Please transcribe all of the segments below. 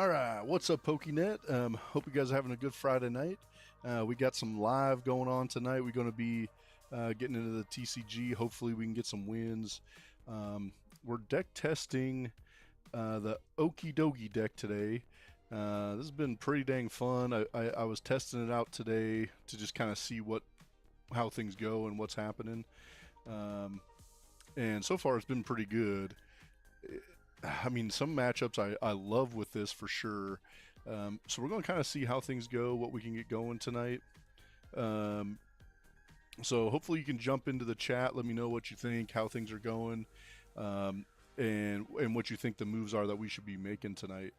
All right, what's up, PokeNet? Hope you guys are having a good Friday night. We got some live going on tonight. We're going to be getting into the TCG. Hopefully, we can get some wins. We're deck testing the Okidogi deck today. This has been pretty dang fun. I was testing it out today to just kind of see how things go and what's happening. And so far, it's been pretty good. I mean, some matchups I love with this for sure. So we're going to kind of see how things go, what we can get going tonight. So hopefully you can jump into the chat, let me know what you think, how things are going, and what you think the moves are that we should be making tonight.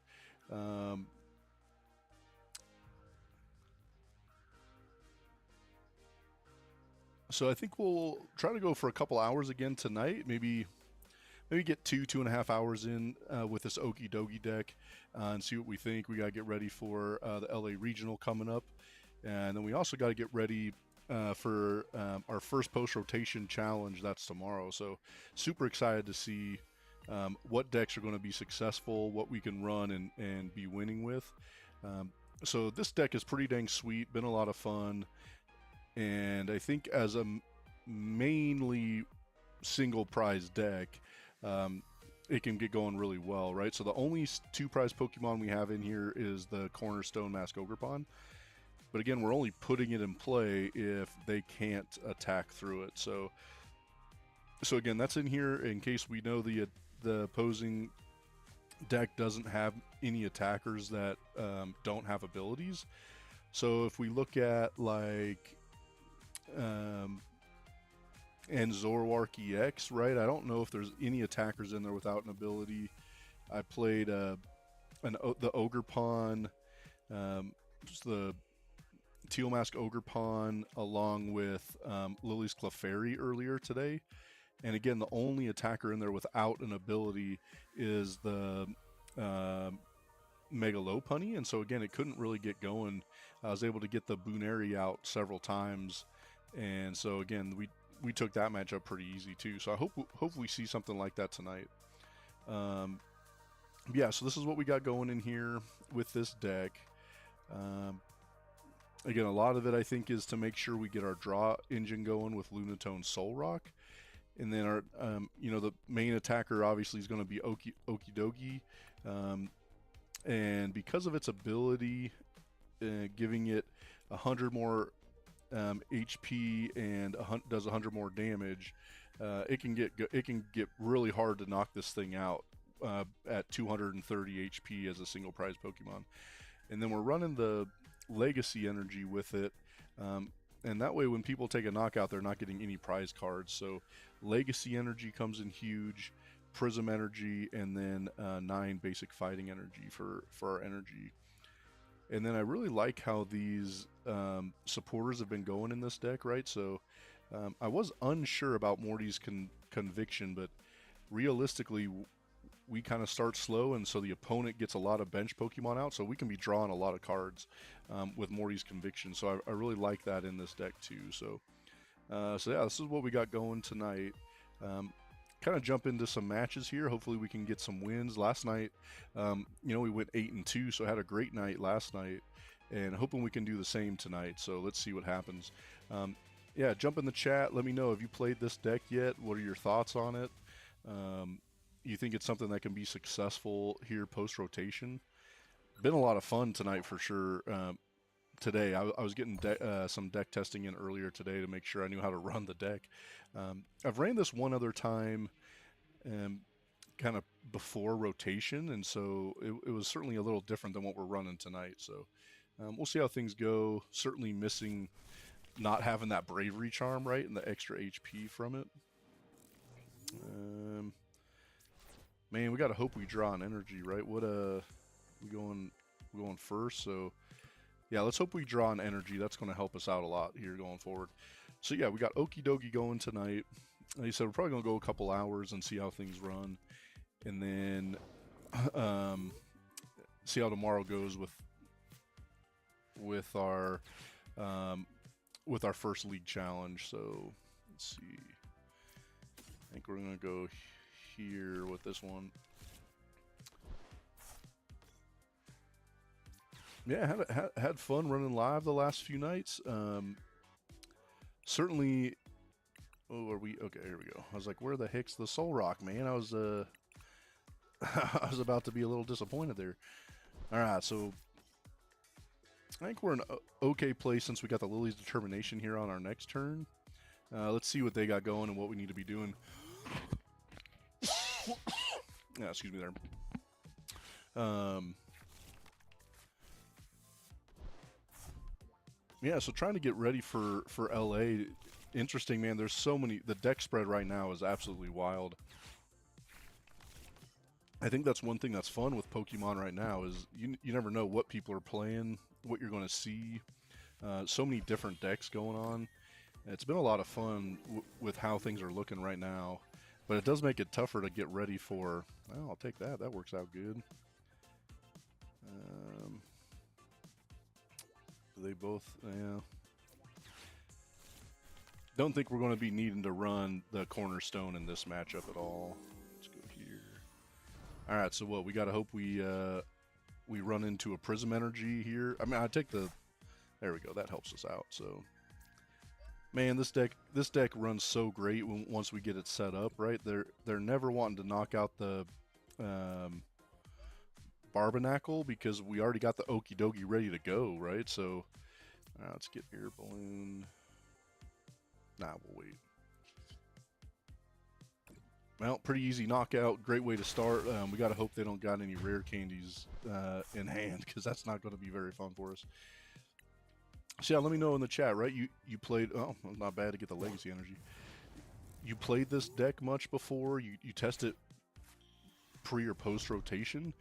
So I think we'll try to go for a couple hours again tonight, maybe get 2.5 hours in with this Okidogi deck and see what we think. We got to get ready for the LA Regional coming up. And then we also got to get ready for our first post-rotation challenge. That's tomorrow. So super excited to see what decks are going to be successful, what we can run and be winning with. So this deck is pretty dang sweet, been a lot of fun. And I think as a mainly single prize deck, it can get going really well, right? So the only two prize Pokemon we have in here is the Cornerstone Mask Ogerpon. But again, we're only putting it in play if they can't attack through it. So again, that's in here in case we know the opposing deck doesn't have any attackers that don't have abilities. So if we look at like and Zoroark EX, right? I don't know if there's any attackers in there without an ability. I played the Ogerpon, just the Teal Mask Ogerpon, along with Lily's Clefairy earlier today. And again, the only attacker in there without an ability is the Mega Lopunny, and so again, it couldn't really get going. I was able to get the Booneri out several times, and so again, we took that matchup pretty easy too. So I hope we see something like that tonight. Yeah, so this is what we got going in here with this deck. Again, a lot of it I think is to make sure we get our draw engine going with Lunatone Solrock. And then our, the main attacker obviously is going to be Okidogi. And because of its ability, giving it 100 more HP and does 100 more damage, it can get really hard to knock this thing out at 230 HP as a single prize Pokemon. And then we're running the Legacy Energy with it, and that way when people take a knockout, they're not getting any prize cards. So Legacy Energy comes in huge, Prism Energy, and then 9 basic Fighting Energy for our energy. And then I really like how these supporters have been going in this deck, right? So I was unsure about Morty's conviction, but realistically, we kind of start slow, and so the opponent gets a lot of bench Pokemon out, so we can be drawing a lot of cards with Morty's conviction. So I really like that in this deck too. So yeah, this is what we got going tonight. Kind of jump into some matches here. Hopefully we can get some wins. Last night, we went 8-2, so I had a great night last night, and hoping we can do the same tonight. So let's see what happens. Yeah, jump in the chat. Let me know, have you played this deck yet? What are your thoughts on it? You think it's something that can be successful here post-rotation? Been a lot of fun tonight for sure. Today I was getting some deck testing in earlier today to make sure I knew how to run the deck. I've ran this one other time kind of before rotation, and so it was certainly a little different than what we're running tonight. So we'll see how things go. Certainly missing not having that bravery charm, right, and the extra HP from it. Man, we gotta hope we draw an energy, right? What we going first, so yeah, let's hope we draw an energy. That's going to help us out a lot here going forward. So yeah, we got Okidogi going tonight. Like I said, we're probably going to go a couple hours and see how things run, and then see how tomorrow goes with our first league challenge. So let's see. I think we're going to go here with this one. Yeah, had fun running live the last few nights. Certainly. Oh, are we okay? Here we go. I was like, where the heck's the Soul Rock, man? I was I was about to be a little disappointed there. All right, so I think we're in an okay place since we got the Lily's Determination here on our next turn. Let's see what they got going and what we need to be doing. Yeah, excuse me there. Yeah, so trying to get ready for LA. Interesting, man. There's so many. The deck spread right now is absolutely wild. I think that's one thing that's fun with Pokemon right now is you never know what people are playing, what you're going to see. So many different decks going on. It's been a lot of fun with how things are looking right now, but it does make it tougher to get ready for. Well, I'll take that. That works out good. They both, yeah. Don't think we're going to be needing to run the cornerstone in this matchup at all. Let's go here. All right, so what we got to hope we run into a Prism Energy here. I mean, I take the. There we go. That helps us out. So, man, this deck runs so great once we get it set up. Right, they're never wanting to knock out the Barbarnacle because we already got the Okidogi ready to go. Right, so let's get Air Balloon. Nah, we'll wait. Well, pretty easy knockout. Great way to start. We got to hope they don't got any rare candies in hand because that's not going to be very fun for us. So yeah, let me know in the chat, right? You played, oh, not bad to get the Legacy Energy. You played this deck much before? You test it pre or post rotation?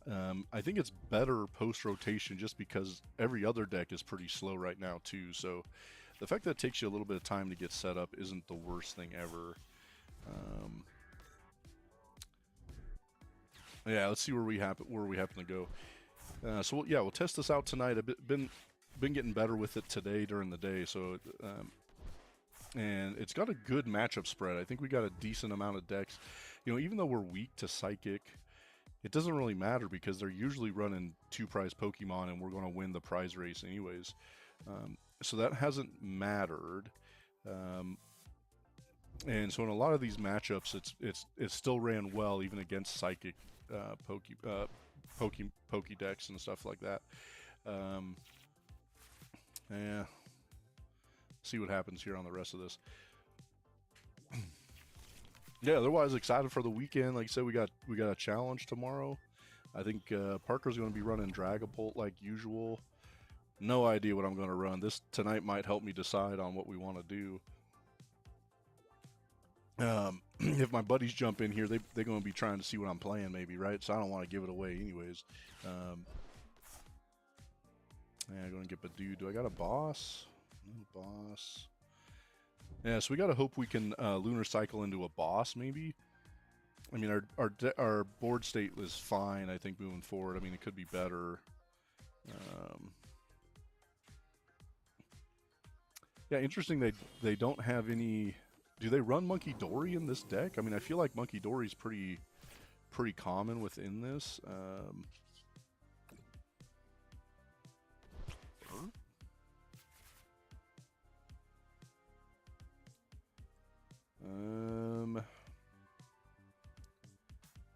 I think it's better post rotation just because every other deck is pretty slow right now too. So the fact that it takes you a little bit of time to get set up isn't the worst thing ever. Yeah, let's see where we happen to go. So yeah, we'll test this out tonight. I've been getting better with it today during the day. So and it's got a good matchup spread. I think we got a decent amount of decks. You know, even though we're weak to Psychic, it doesn't really matter because they're usually running 2 prize Pokemon and we're going to win the prize race anyways. So that hasn't mattered. And so in a lot of these matchups, it still ran well even against Psychic Pokédex and stuff like that. Yeah. See what happens here on the rest of this. Yeah, otherwise excited for the weekend. Like I said, we got a challenge tomorrow. I think Parker's going to be running Dragapult like usual. No idea what I'm going to run. This tonight might help me decide on what we want to do. If my buddies jump in here, they're going to be trying to see what I'm playing maybe, right? So I don't want to give it away anyways. Yeah, I'm going to get Badoo. Do I got a boss? No boss. Yeah, so we got to hope we can Lunar Cycle into a boss maybe. I mean, our board state is fine, I think, moving forward. I mean, it could be better. Yeah, interesting they don't have any. Do they run Monkey Dory in this deck? I mean, I feel like Monkey Dory's pretty common within this.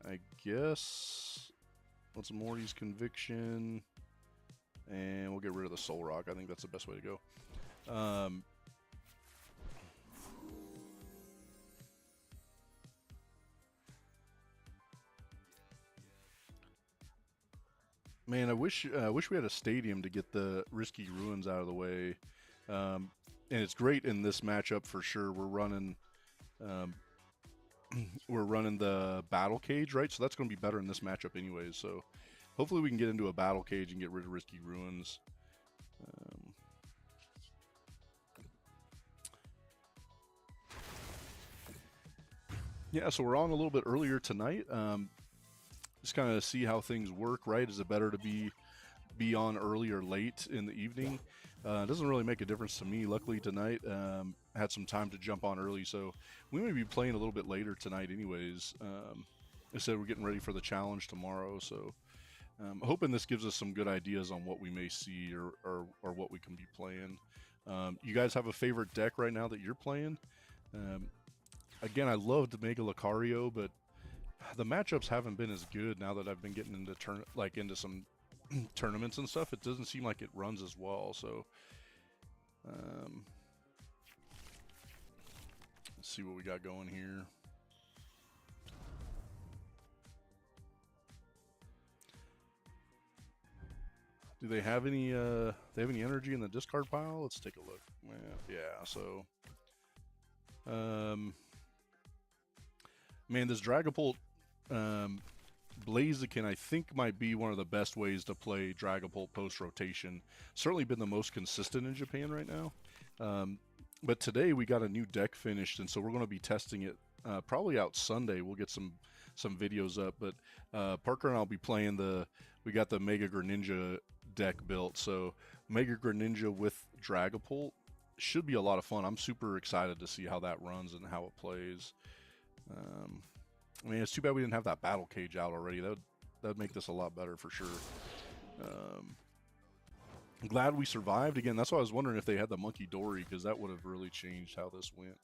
I guess what's Morty's Conviction, and we'll get rid of the Soul Rock. I think that's the best way to go. Man, I wish we had a stadium to get the Risky Ruins out of the way. And it's great in this matchup for sure. We're running the Battle Cage, right? So that's going to be better in this matchup anyways. So hopefully we can get into a Battle Cage and get rid of Risky Ruins. Yeah, so we're on a little bit earlier tonight. Just kind of see how things work, right? Is it better to be on early or late in the evening? It doesn't really make a difference to me. Luckily tonight, had some time to jump on early, so we may be playing a little bit later tonight anyways. I said we're getting ready for the challenge tomorrow, so Hoping this gives us some good ideas on what we may see or what we can be playing. You guys have a favorite deck right now that you're playing? Again, I loved Mega Lucario, but the matchups haven't been as good now that I've been getting into into some tournaments and stuff. It doesn't seem like it runs as well. So let's see what we got going here. Do they have any energy in the discard pile? Let's take a look. Yeah, so man, this Dragapult Blaziken I think might be one of the best ways to play Dragapult post rotation. Certainly been the most consistent in Japan right now. But today we got a new deck finished, and so we're going to be testing it probably out Sunday. We'll get some videos up, but Parker and I'll be playing we got the Mega Greninja deck built, so Mega Greninja with Dragapult should be a lot of fun. I'm super excited to see how that runs and how it plays. I mean, it's too bad we didn't have that battle cage out already. That'd make this a lot better for sure. I'm glad we survived. Again, that's why I was wondering if they had the Monkey Dory, because that would have really changed how this went.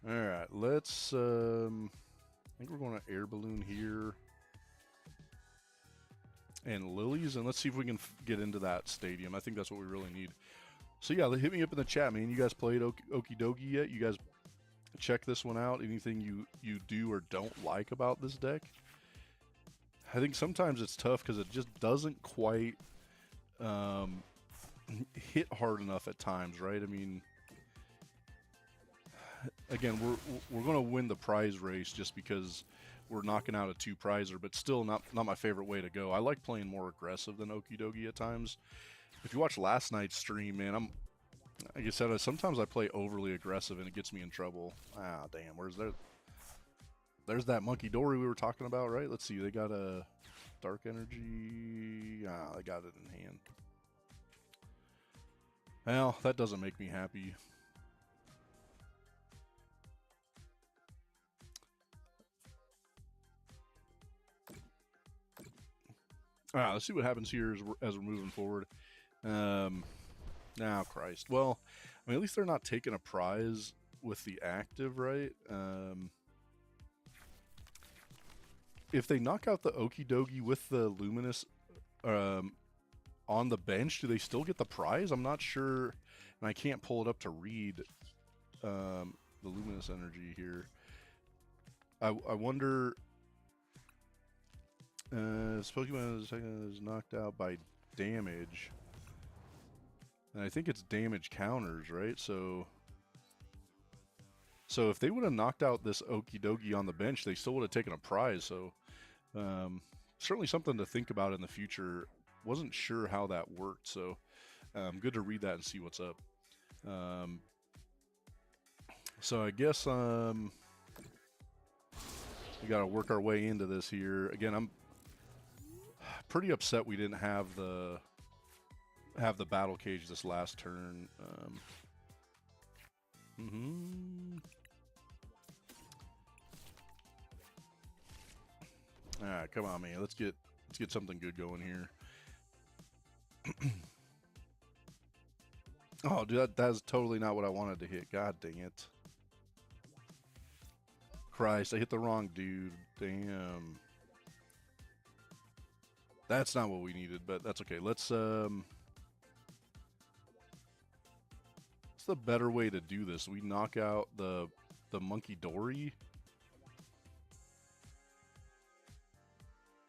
All right, let's. I think we're going to air balloon here and lilies, and let's see if we can get into that stadium. I think that's what we really need. So yeah, hit me up in the chat, man. You guys played Okidogi yet? You guys check this one out? Anything you do or don't like about this deck? I think sometimes it's tough because it just doesn't quite hit hard enough at times, right? I mean, again, we're going to win the prize race just because we're knocking out a 2-prizer, but still not my favorite way to go. I like playing more aggressive than Okidogi at times. If you watch last night's stream, man, like I said, sometimes I play overly aggressive and it gets me in trouble. Ah, damn, there's that Monkey Dory we were talking about, right? Let's see, they got a Dark Energy. Ah, they got it in hand. Well, that doesn't make me happy. All right, let's see what happens here as we're moving forward. Now, Christ. Well, I mean, at least they're not taking a prize with the active, right? If they knock out the Okidogi with the Luminous on the bench, do they still get the prize? I'm not sure, and I can't pull it up to read the Luminous Energy here. I wonder... this Pokemon is knocked out by damage. And I think it's damage counters, right? So if they would have knocked out this Okidogi on the bench, they still would have taken a prize. So certainly something to think about in the future. Wasn't sure how that worked, so good to read that and see what's up. So I guess we got to work our way into this here. Again, I'm pretty upset we didn't have the battle cage this last turn. All right, come on, man. Let's get something good going here. Oh, dude, that's totally not what I wanted to hit. God dang it. Christ, I hit the wrong dude. Damn. That's not what we needed, but that's okay. What's the better way to do this? We knock out the Monkey Dory.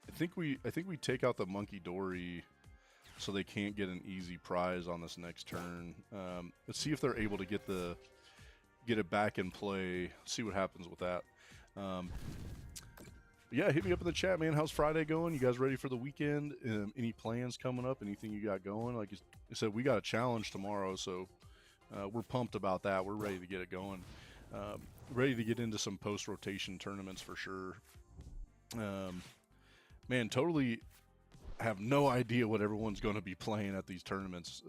I think we take out the Monkey Dory so they can't get an easy prize on this next turn. Let's see if they're able to get it back in play. See what happens with that. Yeah, hit me up in the chat, man. How's Friday going? You guys ready for the weekend? Any plans coming up? Anything you got going? Like I said, we got a challenge tomorrow, so we're pumped about that. We're ready to get it going. Ready to get into some post-rotation tournaments for sure. Man, totally have no idea what everyone's going to be playing at these tournaments.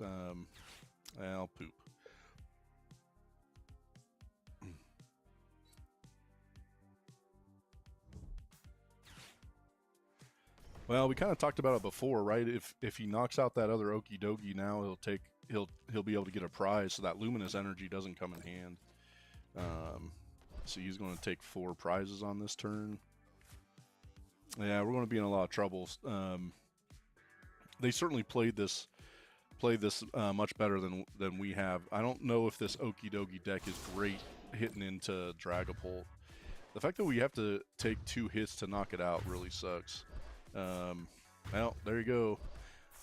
I'll poop. Well, we kind of talked about it before, right? If he knocks out that other Okidogi now, he'll be able to get a prize, so that luminous energy doesn't come in hand. So he's going to take 4 prizes on this turn. Yeah, we're going to be in a lot of trouble. They certainly played this much better than we have. I don't know if this Okidogi deck is great hitting into Dragapult. The fact that we have to take 2 hits to knock it out really sucks. Well, there you go.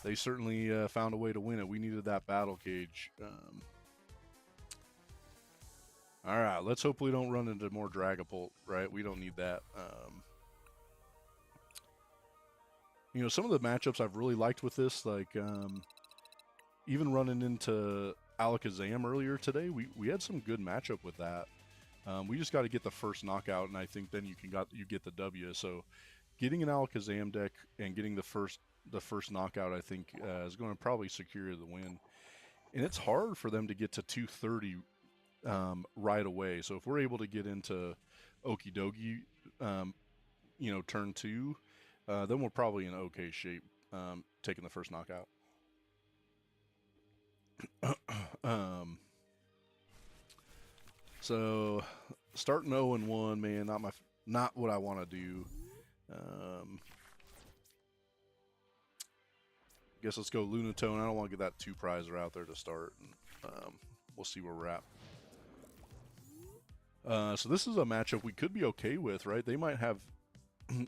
They certainly found a way to win it. We needed that battle cage. All right, let's hope we don't run into more Dragapult, right? We don't need that. You know, some of the matchups I've really liked with this, like even running into Alakazam earlier today, we had some good matchup with that. We just got to get the first knockout, and I think then you get the W. So getting an Alakazam deck and getting the first knockout, I think, is going to probably secure the win. And it's hard for them to get to 230 right away. So if we're able to get into Okidogi, you know, turn 2, then we're probably in okay shape taking the first knockout. So starting 0-1, man, not what I want to do. Guess let's go Lunatone. I don't want to get that 2 prizer out there to start. And, we'll see where we're at. So this is a matchup we could be okay with, right? They might have,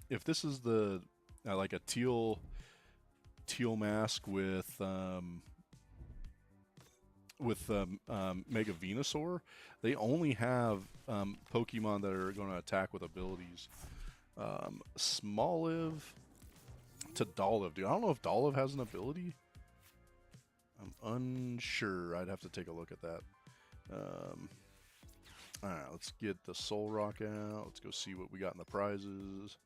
if this is the like a teal mask with Mega Venusaur, they only have Pokemon that are going to attack with abilities. Smoliv to Dolliv. Dude, I don't know if Dolliv has an ability. I'm unsure. I'd have to take a look at that. Alright, let's get the Soul Rock out. Let's go see what we got in the prizes.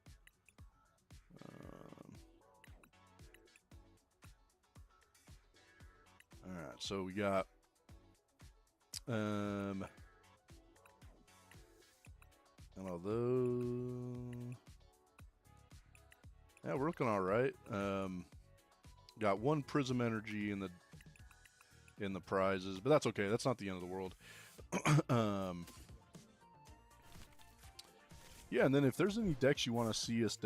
Alright, so we got I don't know, those. Yeah, we're looking all right. Got 1 Prism Energy in the prizes, but that's okay. That's not the end of the world. Yeah, and then if there's any decks you want to see us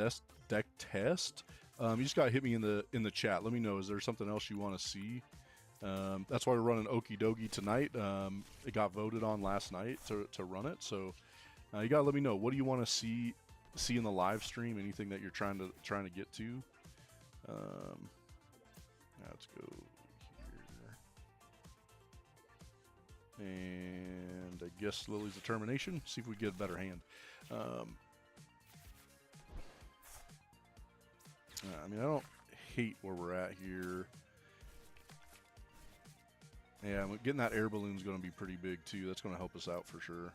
deck test, you just gotta hit me in the chat. Let me know. Is there something else you want to see? That's why we're running Okidogi tonight. It got voted on last night to run it, so you gotta let me know. What do you want to see in the live stream? Anything that you're trying to get to? Let's go here, and I guess Lily's Determination. See if we get a better hand. I mean, I don't hate where we're at here. Yeah, getting that air balloon is going to be pretty big too. That's going to help us out for sure.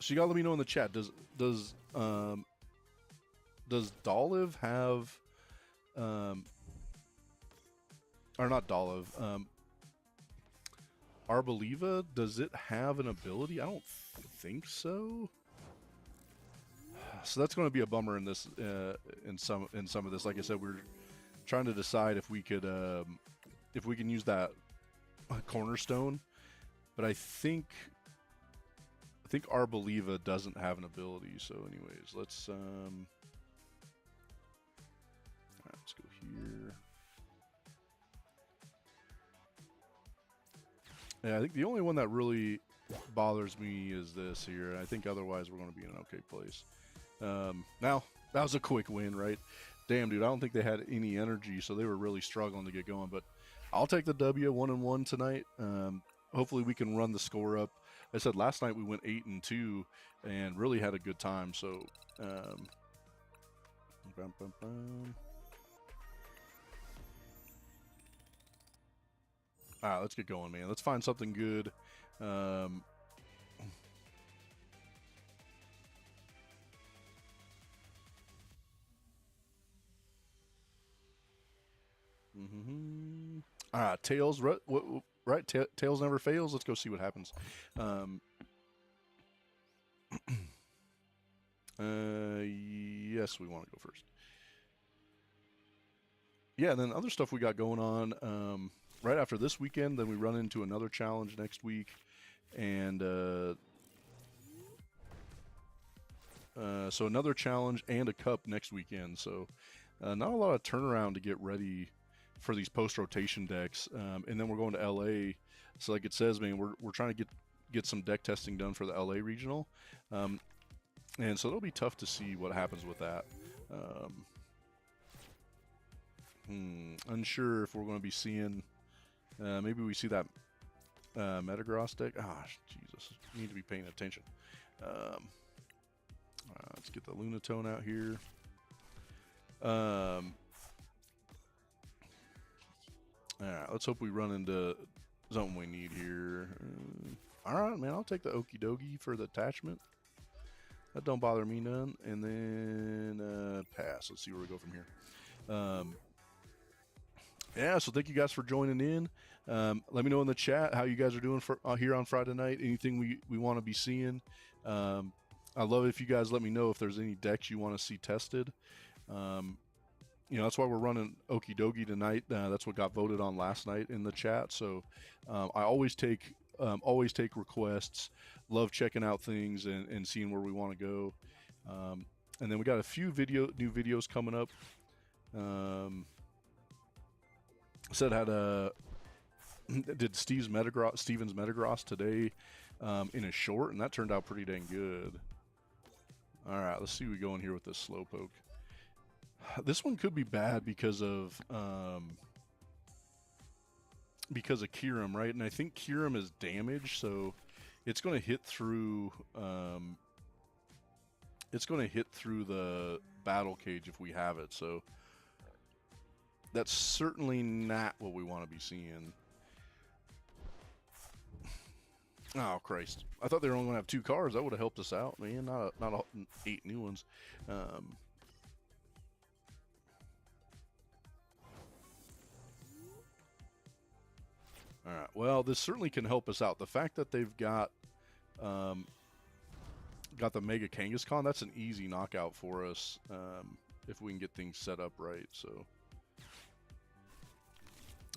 So you got to let me know in the chat. Does Dolliv have, or not Dolliv? Arboliva, does it have an ability? I don't think so. So that's going to be a bummer in this, in some of this. Like I said, we're trying to decide if we can use that cornerstone, but I think Arboliva doesn't have an ability. So, anyways, let's go here. Yeah, I think the only one that really bothers me is this here. I think otherwise we're going to be in an okay place. Now, that was a quick win, right? Damn, dude, I don't think they had any energy, so they were really struggling to get going. But I'll take the W 1-1 tonight. Hopefully we can run the score up. I said last night we went 8-2 and really had a good time. So, all right, let's get going, man. Let's find something good. All right, Tails. Right, Tails never fails. Let's go see what happens. Yes, we want to go first. Yeah, and then other stuff we got going on. Right after this weekend, then we run into another challenge next week, and so another challenge and a cup next weekend. So not a lot of turnaround to get ready for these post-rotation decks, and then we're going to LA. So like it says, man, we're trying to get some deck testing done for the LA regional, and so it'll be tough to see what happens with that. Unsure if we're going to be seeing. Maybe we see that Metagross deck. Ah, Jesus, you need to be paying attention. Let's get the Lunatone out here. All right, let's hope we run into something we need here. All right, man, I'll take the Okidogi for the attachment. That don't bother me none. And then pass. Let's see where we go from here. Yeah, so thank you guys for joining in. Let me know in the chat how you guys are doing for here on Friday night. Anything we want to be seeing. I love it if you guys let me know if there's any decks you want to see tested. You know, that's why we're running Okidogi tonight. That's what got voted on last night in the chat. So I always take requests. Love checking out things and seeing where we want to go. And then we got a few new videos coming up. Said did Steven's Metagross today in a short, and that turned out pretty dang good. All right, let's see what we go in here with this Slowpoke. This one could be bad because of Kyurem, right? And I think Kyurem is damaged, so it's going to hit through. It's going to hit through the battle cage if we have it. So that's certainly not what we want to be seeing. Oh Christ! I thought they were only going to have 2 cards. That would have helped us out, man. Not 8 new ones. All right. Well, this certainly can help us out. The fact that they've got the Mega Kangaskhan, that's an easy knockout for us if we can get things set up right. So,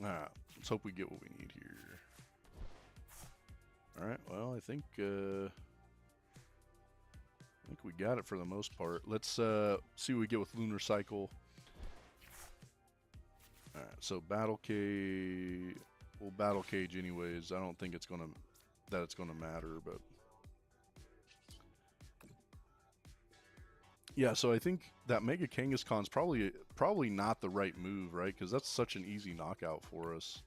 all right. Let's hope we get what we need here. All right. Well, I think we got it for the most part. Let's see what we get with Lunar Cycle. All right. So Battle Cage. We'll Battle Cage anyways. I don't think it's gonna matter, but yeah. So I think that Mega Kangaskhan's probably not the right move, right? Because that's such an easy knockout for us.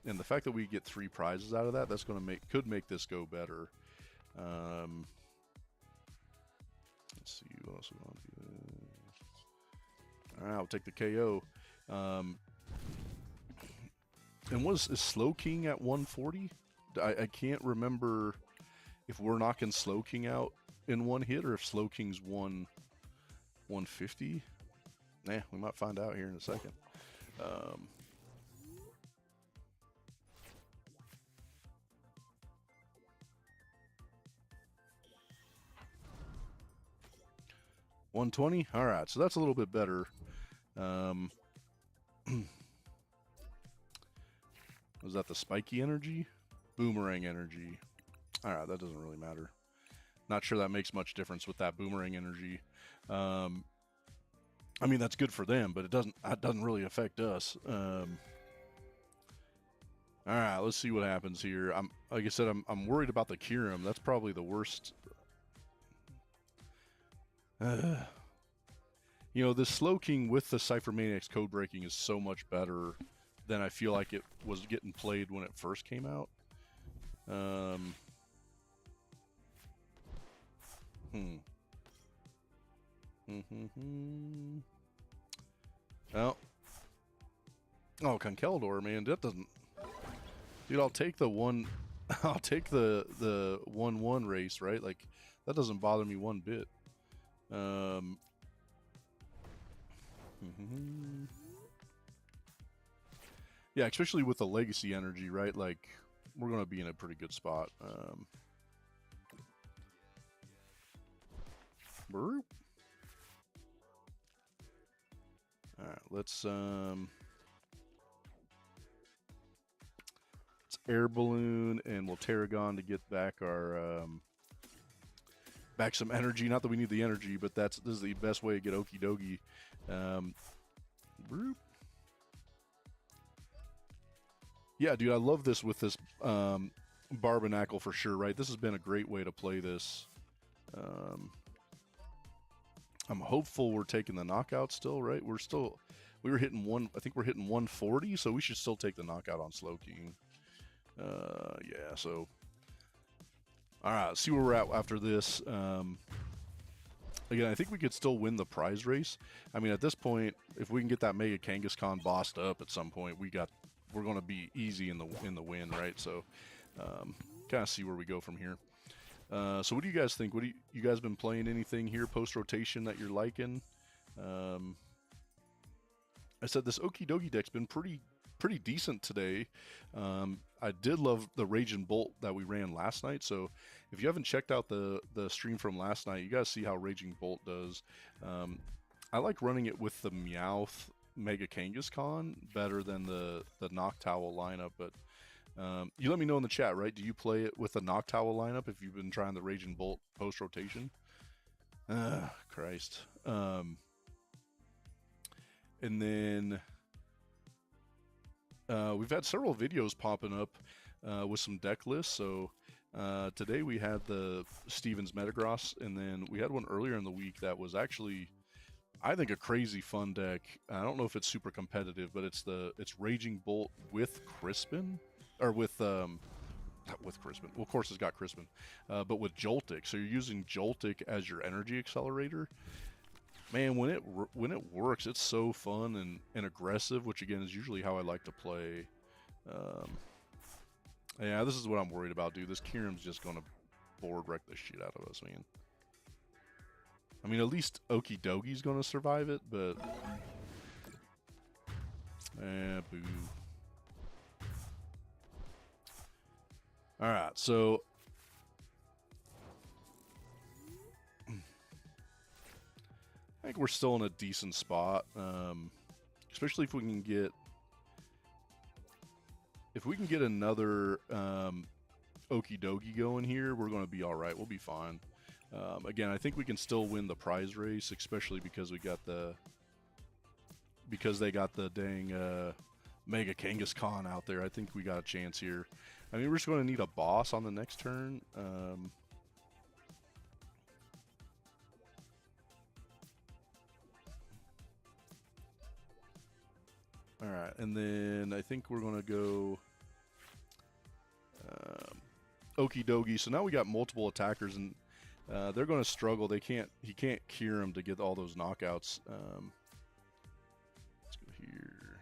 And the fact that we get 3 prizes out of that, that's could make this go better. Let's see what else we want to do. All right, I'll take the KO. And is Slow King at 140? I can't remember if we're knocking Slow King out in one hit or if Slow King's 150. Nah, we might find out here in a second. 120. All right, so that's a little bit better. Was that the spiky energy? Boomerang energy. All right, that doesn't really matter. Not sure that makes much difference with that boomerang energy. I mean, that's good for them, but it doesn't really affect us. All right, let's see what happens here. Like I said, I'm worried about the Kyurem. That's probably the worst. You know, this Slow King with the Cypher Maniac's code breaking is so much better than I feel like it was getting played when it first came out. Oh, Conkeldurr, man, that doesn't. Dude, I'll take the one. I'll take the 1/1 race, right? Like that doesn't bother me one bit. Yeah, especially with the legacy energy, right? Like, we're going to be in a pretty good spot. All right, let's air balloon, and we'll Terragon to get back our back some energy. Not that we need the energy, but this is the best way to get Okidogi. Yeah, dude, I love this with this Barbarnacle for sure, right? This has been a great way to play this. I'm hopeful we're taking the knockout still, right? We were hitting I think we're hitting 140, so we should still take the knockout on Slowking. Yeah, so. All right, see where we're at after this. Again, I think we could still win the prize race. I mean, at this point, if we can get that Mega Kangaskhan bossed up at some point, we're going to be easy in the win, right? So, kind of see where we go from here. So, what do you guys think? You guys been playing anything here post rotation that you're liking? I said this Okidogi deck's been pretty decent today. I did love the Raging Bolt that we ran last night. So if you haven't checked out the stream from last night, you guys see how Raging Bolt does. I like running it with the Meowth Mega Kangaskhan better than the Noctowl lineup. But you let me know in the chat, right? Do you play it with the Noctowl lineup if you've been trying the Raging Bolt post rotation? Christ. And then we've had several videos popping up with some deck lists. So today we had the Stevens Metagross, and then we had one earlier in the week that was actually, I think, a crazy fun deck. I don't know if it's super competitive, but it's Raging Bolt with Crispin, or with Crispin. Well, of course it's got Crispin, but with Joltik. So you're using Joltik as your energy accelerator. Man, when it works, it's so fun and aggressive, which again is usually how I like to play. Yeah, this is what I'm worried about, dude. This Kyurem's just gonna board wreck the shit out of us, man. I mean, at least Okidogi's gonna survive it, but boo. All right, so. I think we're still in a decent spot, especially if we can get another Okidogi going here. We're going to be all right. We'll be fine. Again, I think we can still win the prize race, especially because they got the dang Mega Kangaskhan out there. I think we got a chance here. I mean, we're just going to need a boss on the next turn. All right, and then I think we're going to go Okidogi. So now we got multiple attackers, and they're going to struggle. He can't cure him to get all those knockouts. Let's go here.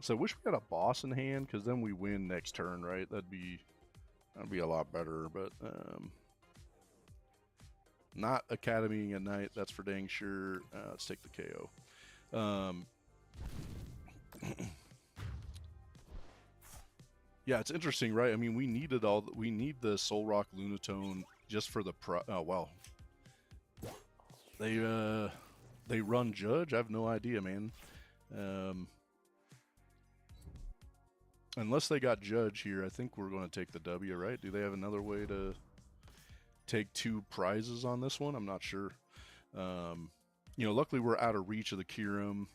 So I wish we had a boss in hand, because then we win next turn, right? That'd be a lot better, but not Academying at night, that's for dang sure. Let's take the KO. Yeah, it's interesting, right? I mean, we need the Soul Rock Lunatone just for the oh well. They run Judge? I have no idea, man. Unless they got Judge here, I think we're going to take the W, right? Do they have another way to take 2 prizes on this one? I'm not sure. You know, luckily we're out of reach of the Kyurem.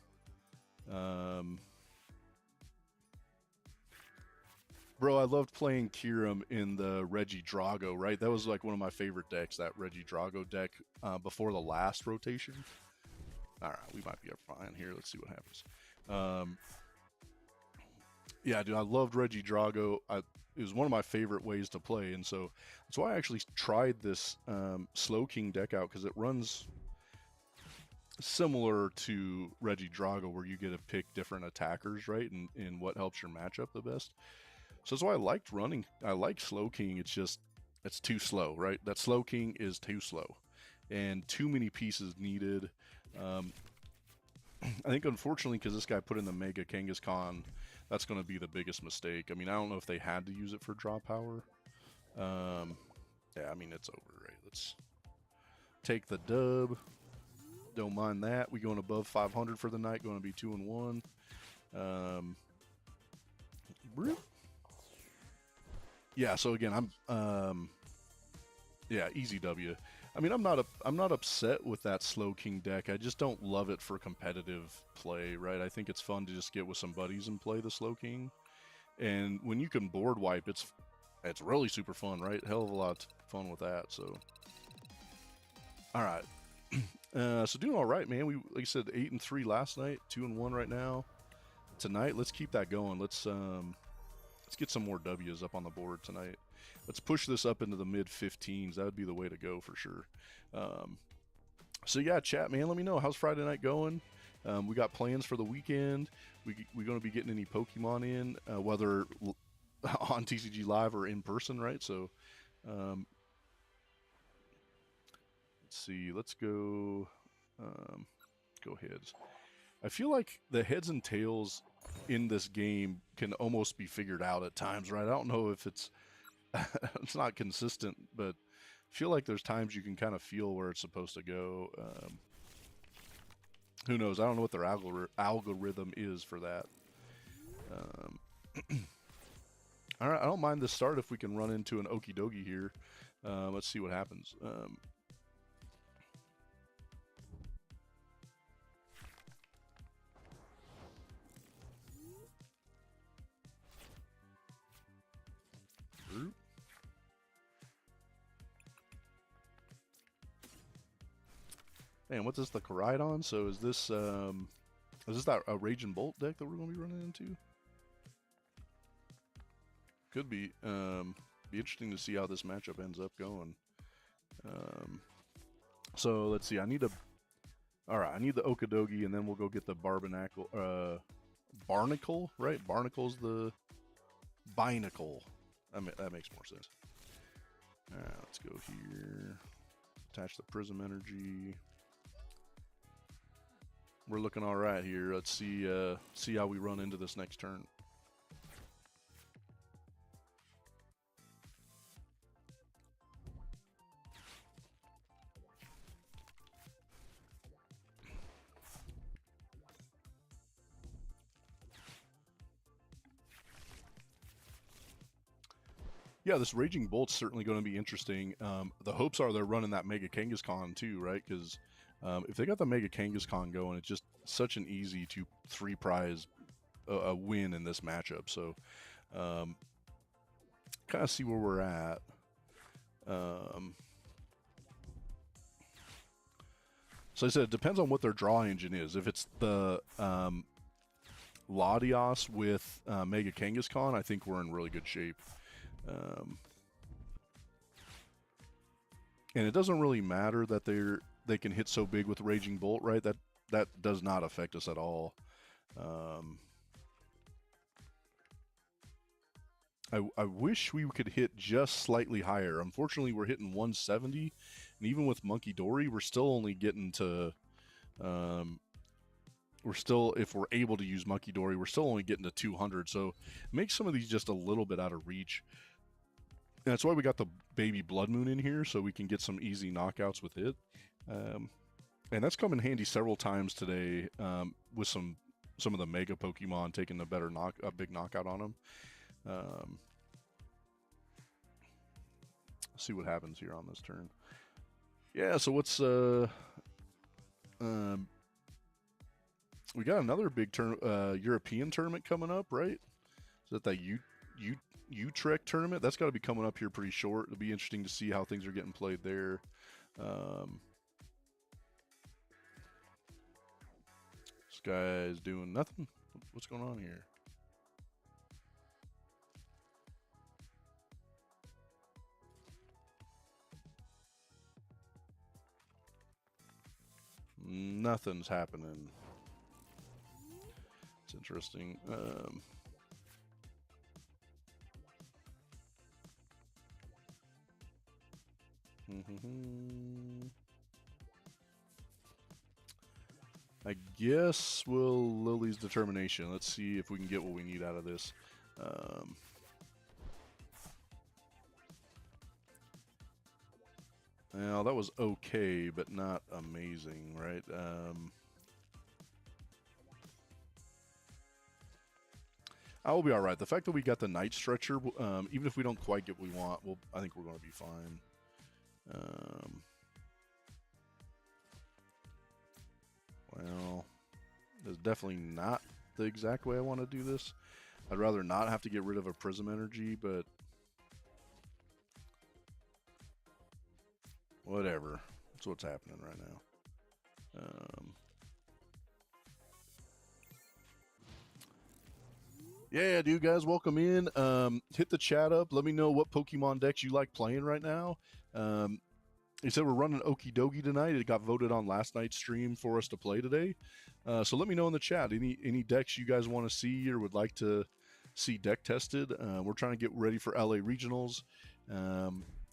Bro, I loved playing Kyurem in the Regidrago, right? That was like one of my favorite decks, that Regidrago deck, before the last rotation. All right, we might be fine here. Let's see what happens. Yeah, dude, I loved Regidrago. It was one of my favorite ways to play, and so that's why I actually tried this Slowking deck out, because it runs similar to Regidrago, where you get to pick different attackers, right, and what helps your matchup the best. So that's why I like Slowking. It's too slow, right? That Slowking is too slow, and too many pieces needed. I think unfortunately, because this guy put in the Mega Kangaskhan, that's going to be the biggest mistake. I mean, I don't know if they had to use it for draw power. Yeah, I mean, it's over, right? Let's take the dub. Don't mind that. We going above 500 for the night. Going to be 2-1. Yeah. So again, yeah, easy W. I mean, I'm not upset with that Slow King deck. I just don't love it for competitive play, right? I think it's fun to just get with some buddies and play the Slow King. And when you can board wipe, it's really super fun, right? Hell of a lot of fun with that. So, all right. So doing all right, man. We, like I said, 8-3 last night, 2-1 right now. Tonight, let's keep that going. Let's get some more W's up on the board tonight. Let's push this up into the mid 15s. That would be the way to go for sure. So yeah, chat, man. Let me know, how's Friday night going. We got plans for the weekend. We're going to be getting any Pokemon in, whether on TCG Live or in person, right? So let's see. Let's go. Go heads. I feel like the heads and tails in this game can almost be figured out at times, right? I don't know if it's it's not consistent, but I feel like there's times you can kind of feel where it's supposed to go. Who knows? I don't know what their algorithm is for that. All right, I don't mind the start if we can run into an Okidogi here. Let's see what happens. Man, what's this, the Koraidon? So is this that a Rage and Bolt deck that we're going to be running into? Could be. Be interesting to see how this matchup ends up going. So let's see. All right, I need the Okidogi, and then we'll go get the Barnacle, right? Barnacle's the Binacle. That makes more sense. All right, let's go here. Attach the Prism Energy. We're looking all right here. Let's see how we run into this next turn. Yeah, this Raging Bolt's certainly going to be interesting. The hopes are they're running that Mega Kangaskhan too, right? Because if they got the Mega Kangaskhan going, it's just such an easy 3 prize a win in this matchup. So kind of see where we're at. So I said it depends on what their draw engine is. If it's the Latios with Mega Kangaskhan, I think we're in really good shape. And it doesn't really matter that they can hit so big with Raging Bolt, right? That does not affect us at all. I wish we could hit just slightly higher. Unfortunately, we're hitting 170, and even with Monkey Dory, we're still only getting to. If we're able to use Monkey Dory, we're still only getting to 200. So it makes some of these just a little bit out of reach. And that's why we got the Baby Blood Moon in here, so we can get some easy knockouts with it. And that's come in handy several times today with some of the Mega Pokemon taking a big knockout on them. See what happens here on this turn. Yeah, so what's we got another big European tournament coming up, right? Is that Utrecht tournament? That's got to be coming up here pretty short. It'll be interesting to see how things are getting played there. This guy's doing nothing. What's going on here? Nothing's happening. It's interesting. I guess we'll Lily's Determination. Let's see if we can get what we need out of this. Well, that was okay, but not amazing, right? I will be all right. The fact that we got the Night Stretcher, even if we don't quite get what we want, I think we're going to be fine. Well, it's definitely not the exact way I want to do this. I'd rather not have to get rid of a Prism Energy, but whatever. That's what's happening right now. Yeah, dude, guys, welcome in. Hit the chat up. Let me know what Pokemon decks you like playing right now. They said we're running Okidogi tonight. It got voted on last night's stream for us to play today. So let me know in the chat any decks you guys want to see or would like to see deck tested. We're trying to get ready for LA Regionals.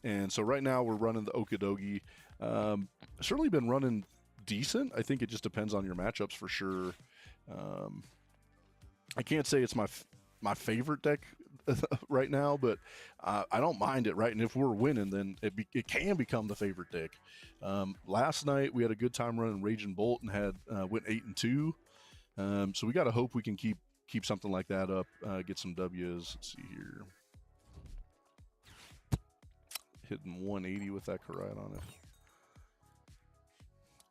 And so right now we're running the Okidogi. Certainly been running decent. I think it just depends on your matchups for sure. I can't say it's my favorite deck right now, but I don't mind it, right? And if we're winning, then it can become the favorite deck. Last night we had a good time running Raging Bolt and had went 8-2. So we got to hope we can keep something like that up, get some W's. Let's see here. Hitting 180 with that Karate on it.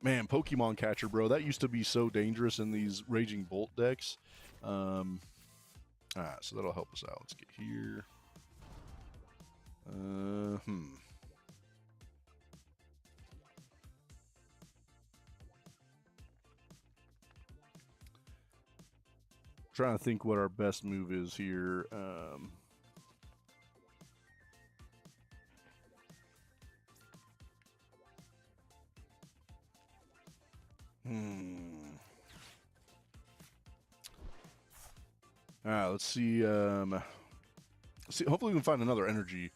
Man, Pokemon Catcher, bro. That used to be so dangerous in these Raging Bolt decks. All right, so that'll help us out. Let's get here. Trying to think what our best move is here. All right, let's see. Hopefully we can find another energy.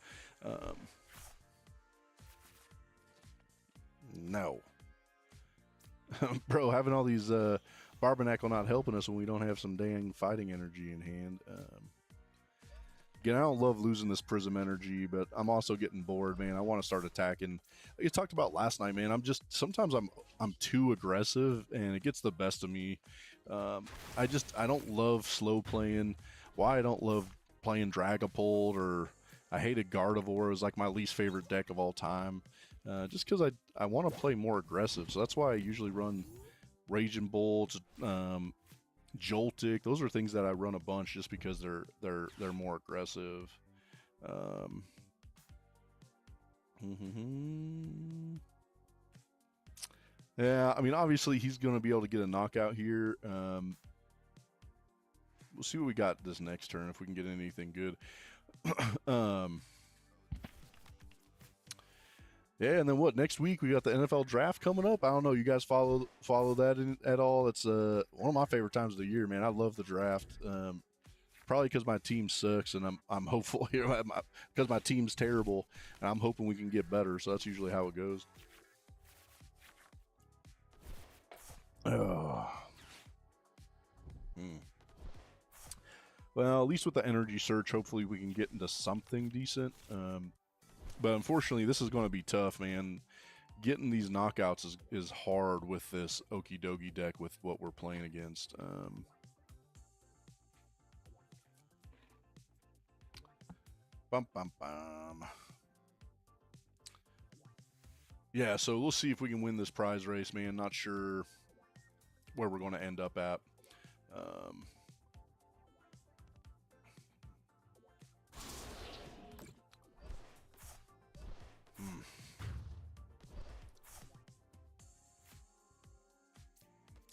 No. Bro, having all these Barbonacle not helping us when we don't have some dang fighting energy in hand. Again, I don't love losing this Prism energy, but I'm also getting bored, man. I want to start attacking. Like you talked about last night, man. Sometimes I'm too aggressive and it gets the best of me. I don't love slow playing. Why I don't love playing Dragapult, or I hated Gardevoir. It was like my least favorite deck of all time. Just because I want to play more aggressive. So that's why I usually run Raging Bolts, Joltik. Those are things that I run a bunch just because they're more aggressive. Yeah, I mean, obviously he's going to be able to get a knockout here. We'll see what we got this next turn if we can get anything good. Yeah, and then what? Next week we got the NFL draft coming up. I don't know. You guys follow that at all? It's one of my favorite times of the year, man. I love the draft. Probably because my team sucks, and I'm hopeful here because my team's terrible, and I'm hoping we can get better. So that's usually how it goes. Well, at least with the energy search, hopefully we can get into something decent. But unfortunately, this is going to be tough, man. Getting these knockouts is hard with this Okidogi deck with what we're playing against. Yeah, so we'll see if we can win this prize race, man. Not sure where we're going to end up at.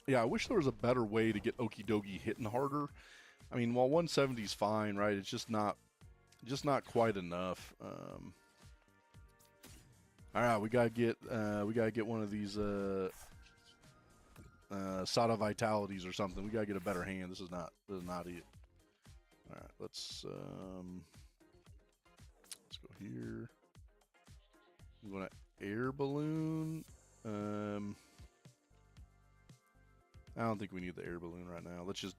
Yeah, I wish there was a better way to get Okidogi hitting harder. I mean, while 170 is fine, right? It's just not quite enough. All right, we gotta get one of these Sada Vitalities or something. We gotta get a better hand. This is not it. All right, let's go here. I'm gonna air balloon. I don't think we need the air balloon right now. Let's just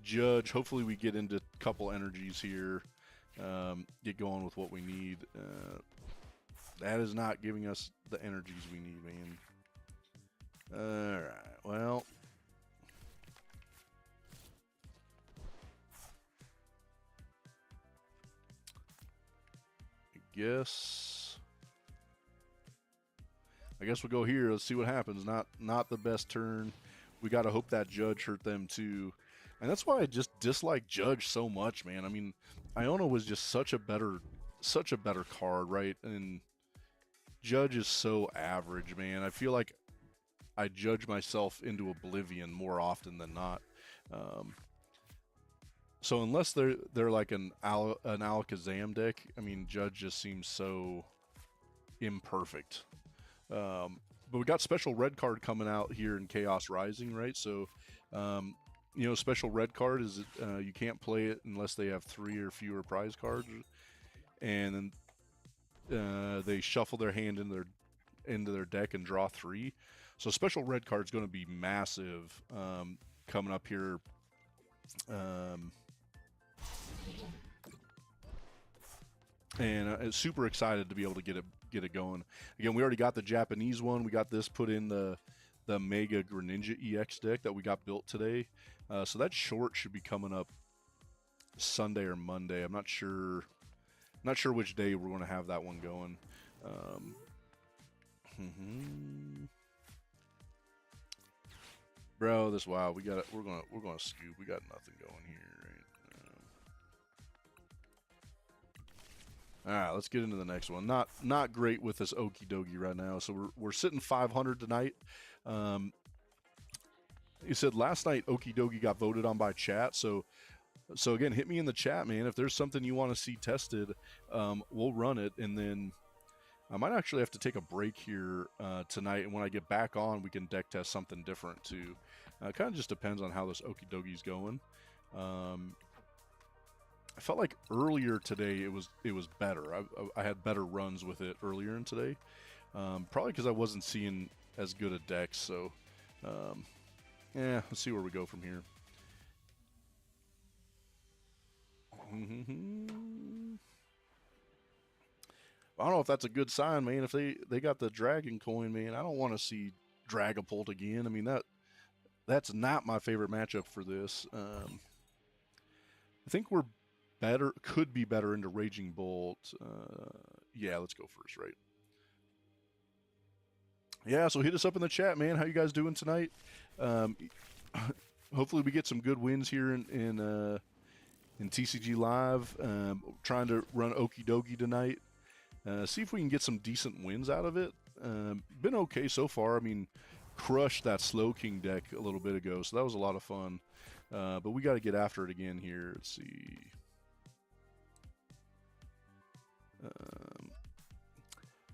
judge. Hopefully we get into a couple energies here. Get going with what we need. That is not giving us the energies we need, man. Alright, well. I guess we'll go here. Let's see what happens. Not the best turn. We got to hope that Judge hurt them too. And that's why I just dislike Judge so much, man. I mean, Iona was just such a better card, right? And Judge is so average, man. I feel like I judge myself into oblivion more often than not. So unless they're like an Alakazam deck, I mean, Judge just seems so imperfect. But we got special red card coming out here in Chaos Rising, right? So, you know, special red card is you can't play it unless they have 3 or fewer prize cards, and then they shuffle their hand into their deck and draw 3. So special red card is going to be massive coming up here. And super excited to be able to get it going. Again, we already got the Japanese one. We got this put in the Mega Greninja EX deck that we got built today. So that short should be coming up Sunday or Monday. I'm not sure which day we're going to have that one going. Bro, this wow, we're gonna scoop. We got nothing going here, right? All right, let's get into the next one. Not great with this Okidogi right now. So we're sitting 500 tonight. You said last night Okidogi got voted on by chat. So again, hit me in the chat, man. If there's something you want to see tested, we'll run it, and then I might actually have to take a break here tonight, and when I get back on, we can deck test something different too. It kind of just depends on how this Okidogi's going. I felt like earlier today it was better. I had better runs with it earlier in today, probably because I wasn't seeing as good a deck. So, yeah, let's see where we go from here. I don't know if that's a good sign, man. If they got the Dragon Coin, man, I don't want to see Dragapult again. I mean, that's not my favorite matchup for this. I think we're better, could be better into Raging Bolt. Yeah, let's go first, right? Yeah, so hit us up in the chat, man. How you guys doing tonight? Hopefully we get some good wins here in TCG Live. Trying to run Okidogi tonight. See if we can get some decent wins out of it. Been okay so far. I mean, crushed that Slow King deck a little bit ago, so that was a lot of fun. But we got to get after it again here. Let's see.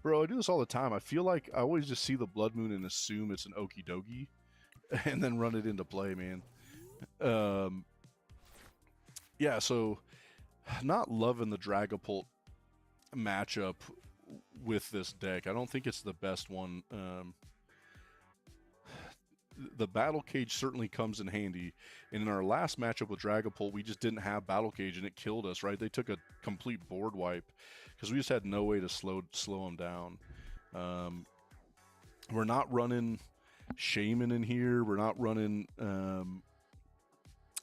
Bro, I do this all the time. I feel like I always just see the Blood Moon and assume it's an Okidogi, and then run it into play, man. Yeah, so not loving the Dragapult matchup with this deck. I don't think it's the best one. The Battle Cage certainly comes in handy, and in our last matchup with Dragapult, we just didn't have Battle Cage, and it killed us, right? They took a complete board wipe because we just had no way to slow them down. We're not running Shaman in here. We're not running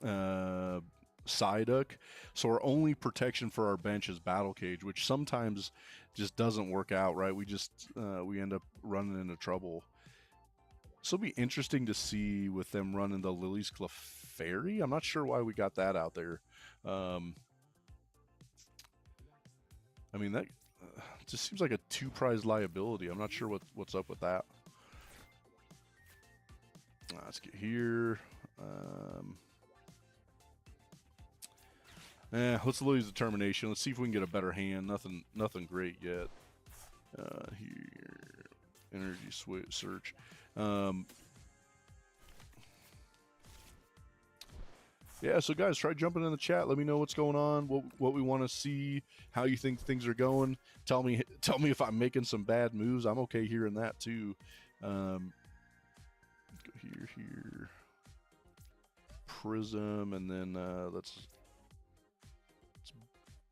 Psyduck, so our only protection for our bench is Battle Cage, which sometimes just doesn't work out, right? We end up running into trouble. So it'll be interesting to see with them running the Lily's Clefairy. I'm not sure why we got that out there. I mean, that just seems like a 2-prize liability. I'm not sure what's up with that. Let's get here. Let's lose Determination. Let's see if we can get a better hand. Nothing great yet. Here, energy switch search. Yeah, so guys, try jumping in the chat. Let me know what's going on, what we want to see, how you think things are going. Tell me if I'm making some bad moves. I'm okay hearing that too. Let's go here. Prism, and then let's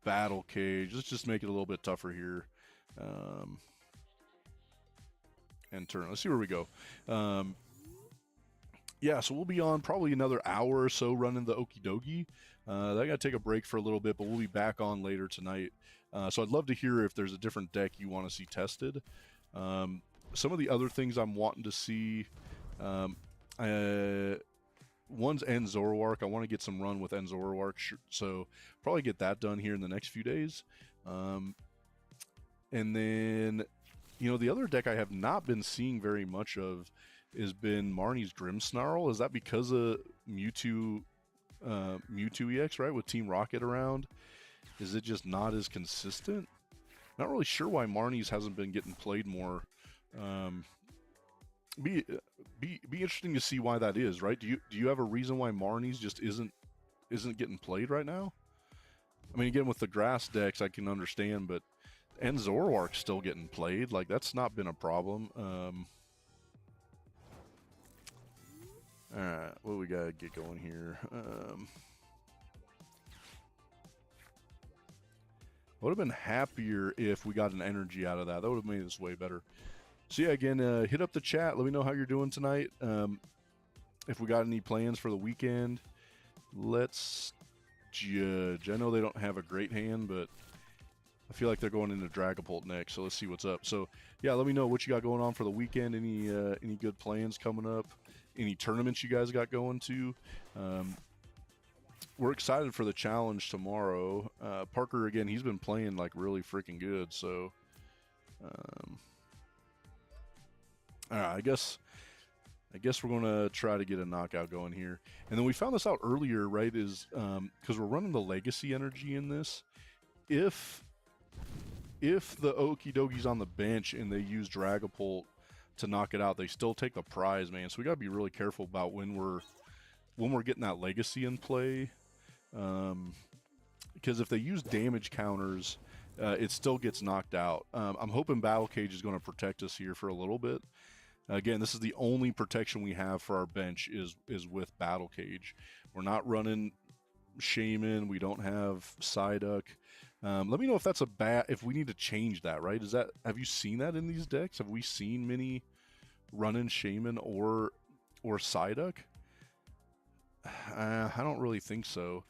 Battle Cage. Let's just make it a little bit tougher here. And turn. Let's see where we go. Yeah, so we'll be on probably another hour or so running the Okidogi. I got to take a break for a little bit, but we'll be back on later tonight. So I'd love to hear if there's a different deck you want to see tested. Some of the other things I'm wanting to see, one's Zoroark. I want to get some run with Zoroark, so probably get that done here in the next few days. And then, the other deck I have not been seeing very much of has been Marnie's Grimmsnarl. Is that because of Mewtwo EX, right, with Team Rocket around? Is it just not as consistent? Not really sure why Marnie's hasn't been getting played more. Be interesting to see why that is, right? Do you have a reason why Marnie's just isn't getting played right now? I mean, again, with the grass decks, I can understand, but Zoroark's still getting played. Like, that's not been a problem. All right, what do we gotta get going here? I would have been happier if we got an energy out of that. That would have made this way better. So yeah, again, hit up the chat. Let me know how you're doing tonight. If we got any plans for the weekend, let's judge. I know they don't have a great hand, but I feel like they're going into Dragapult next. So let's see what's up. So yeah, let me know what you got going on for the weekend. Any good plans coming up? Any tournaments you guys got going to? We're excited for the challenge tomorrow. Parker, again, he's been playing like really freaking good. So, all right, I guess we're gonna try to get a knockout going here. And then we found this out earlier, right? Is because we're running the legacy energy in this. If the Okidogi's on the bench and they use Dragapult to knock it out, they still take the prize, man. So we got to be really careful about when we're getting that legacy in play, because if they use damage counters, it still gets knocked out. I'm hoping Battle Cage is going to protect us here for a little bit. Again, this is the only protection we have for our bench is with Battle Cage. We're not running Shaman. We don't have Psyduck. Let me know if that's if we need to change that, right? Have you seen that in these decks? Have we seen many running Shaman or Psyduck? I don't really think so.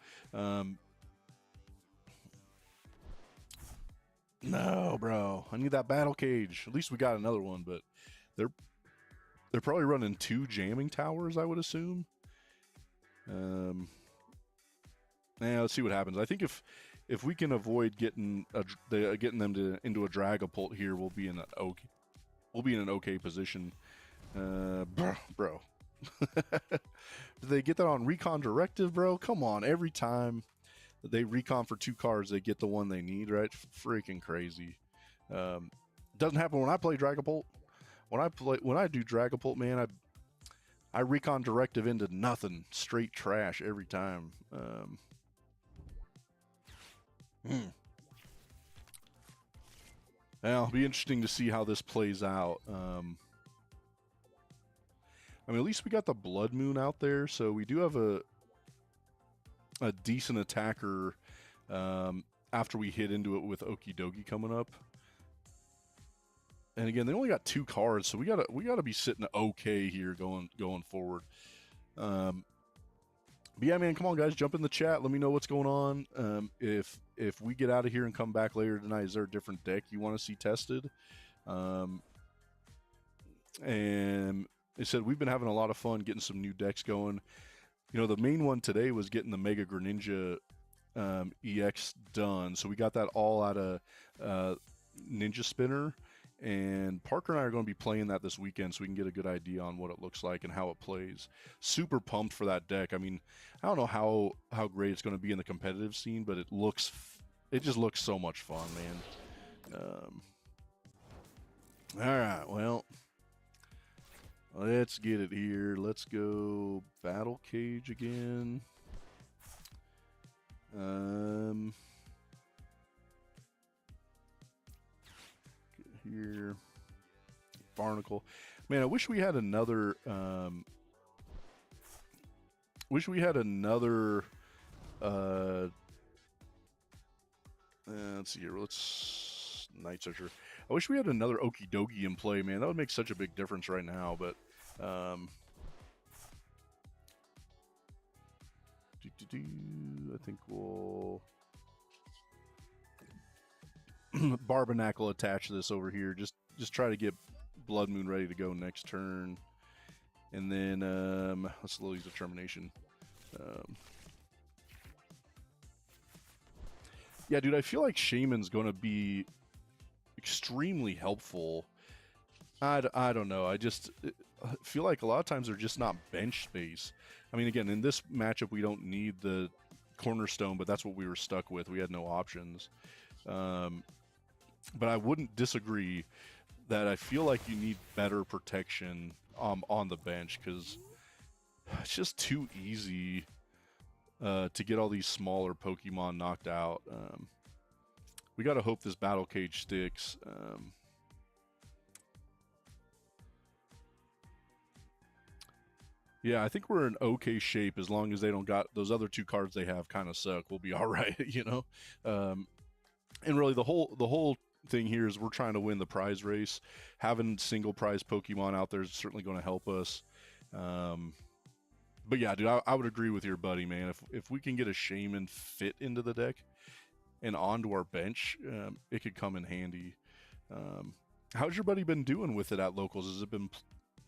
No, bro. I need that Battle Cage. At least we got another one, but they're probably running 2 jamming towers, I would assume. Let's see what happens. I think if we can avoid getting them into a Dragapult here, we'll be in an okay position. Bro. Did they get that on Recon Directive, bro? Come on, every time they recon for 2 cards, they get the one they need, right? Freaking crazy. Doesn't happen when I play Dragapult. When I do Dragapult, man, I Recon Directive into nothing, straight trash every time. Now, it'll be interesting to see how this plays out. I mean, at least we got the Blood Moon out there, so we do have a decent attacker after we hit into it with Okidogi coming up. And again, they only got 2 cards, so we gotta be sitting okay here going forward. But yeah, man, come on, guys, jump in the chat. Let me know what's going on. If we get out of here and come back later tonight, is there a different deck you want to see tested? And they said we've been having a lot of fun getting some new decks going. The main one today was getting the Mega Greninja EX done. So we got that all out of Ninja Spinner. And Parker and I are going to be playing that this weekend so we can get a good idea on what it looks like and how it plays. Super pumped for that deck. I mean, I don't know how great it's going to be in the competitive scene, but it just looks so much fun, man. All right, well, let's get it here. Let's go Battle Cage again. Here, Barnacle. Man, I wish we had another wish we had another. Let's see here. Let's Night Searcher. I wish we had another Okidogi in play, man. That would make such a big difference right now. But I think we'll Barbarnacle attach this over here. Just try to get Blood Moon ready to go next turn, and then let's use Determination. Yeah, dude, I feel like Shaman's going to be extremely helpful. I don't know. I feel like a lot of times they're just not bench space. I mean, again, in this matchup, we don't need the Cornerstone, but that's what we were stuck with. We had no options. But I wouldn't disagree that I feel like you need better protection on the bench, because it's just too easy to get all these smaller Pokemon knocked out. We got to hope this Battle Cage sticks. Yeah, I think we're in okay shape as long as they don't got those other two cards they have kind of suck. We'll be all right, you know. And really, the whole thing here is we're trying to win the prize race. Having single prize Pokemon out there is certainly going to help us. But yeah, dude, I would agree with your buddy, man. If we can get a Shaman fit into the deck and onto our bench, it could come in handy. How's your buddy been doing with it at locals? Has it been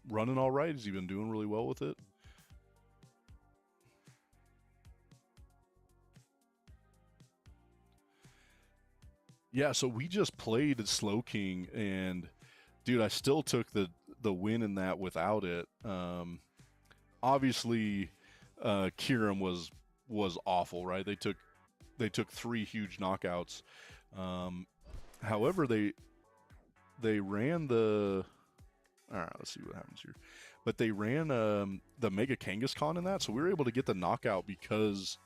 running all right? Has he been doing really well with it? Yeah, so we just played Slow King, and dude, I still took the win in that without it. Obviously, Kiram was awful, right? They took 3 huge knockouts. However, they ran the. All right, let's see what happens here. But they ran the Mega Kangaskhan in that, so we were able to get the knockout because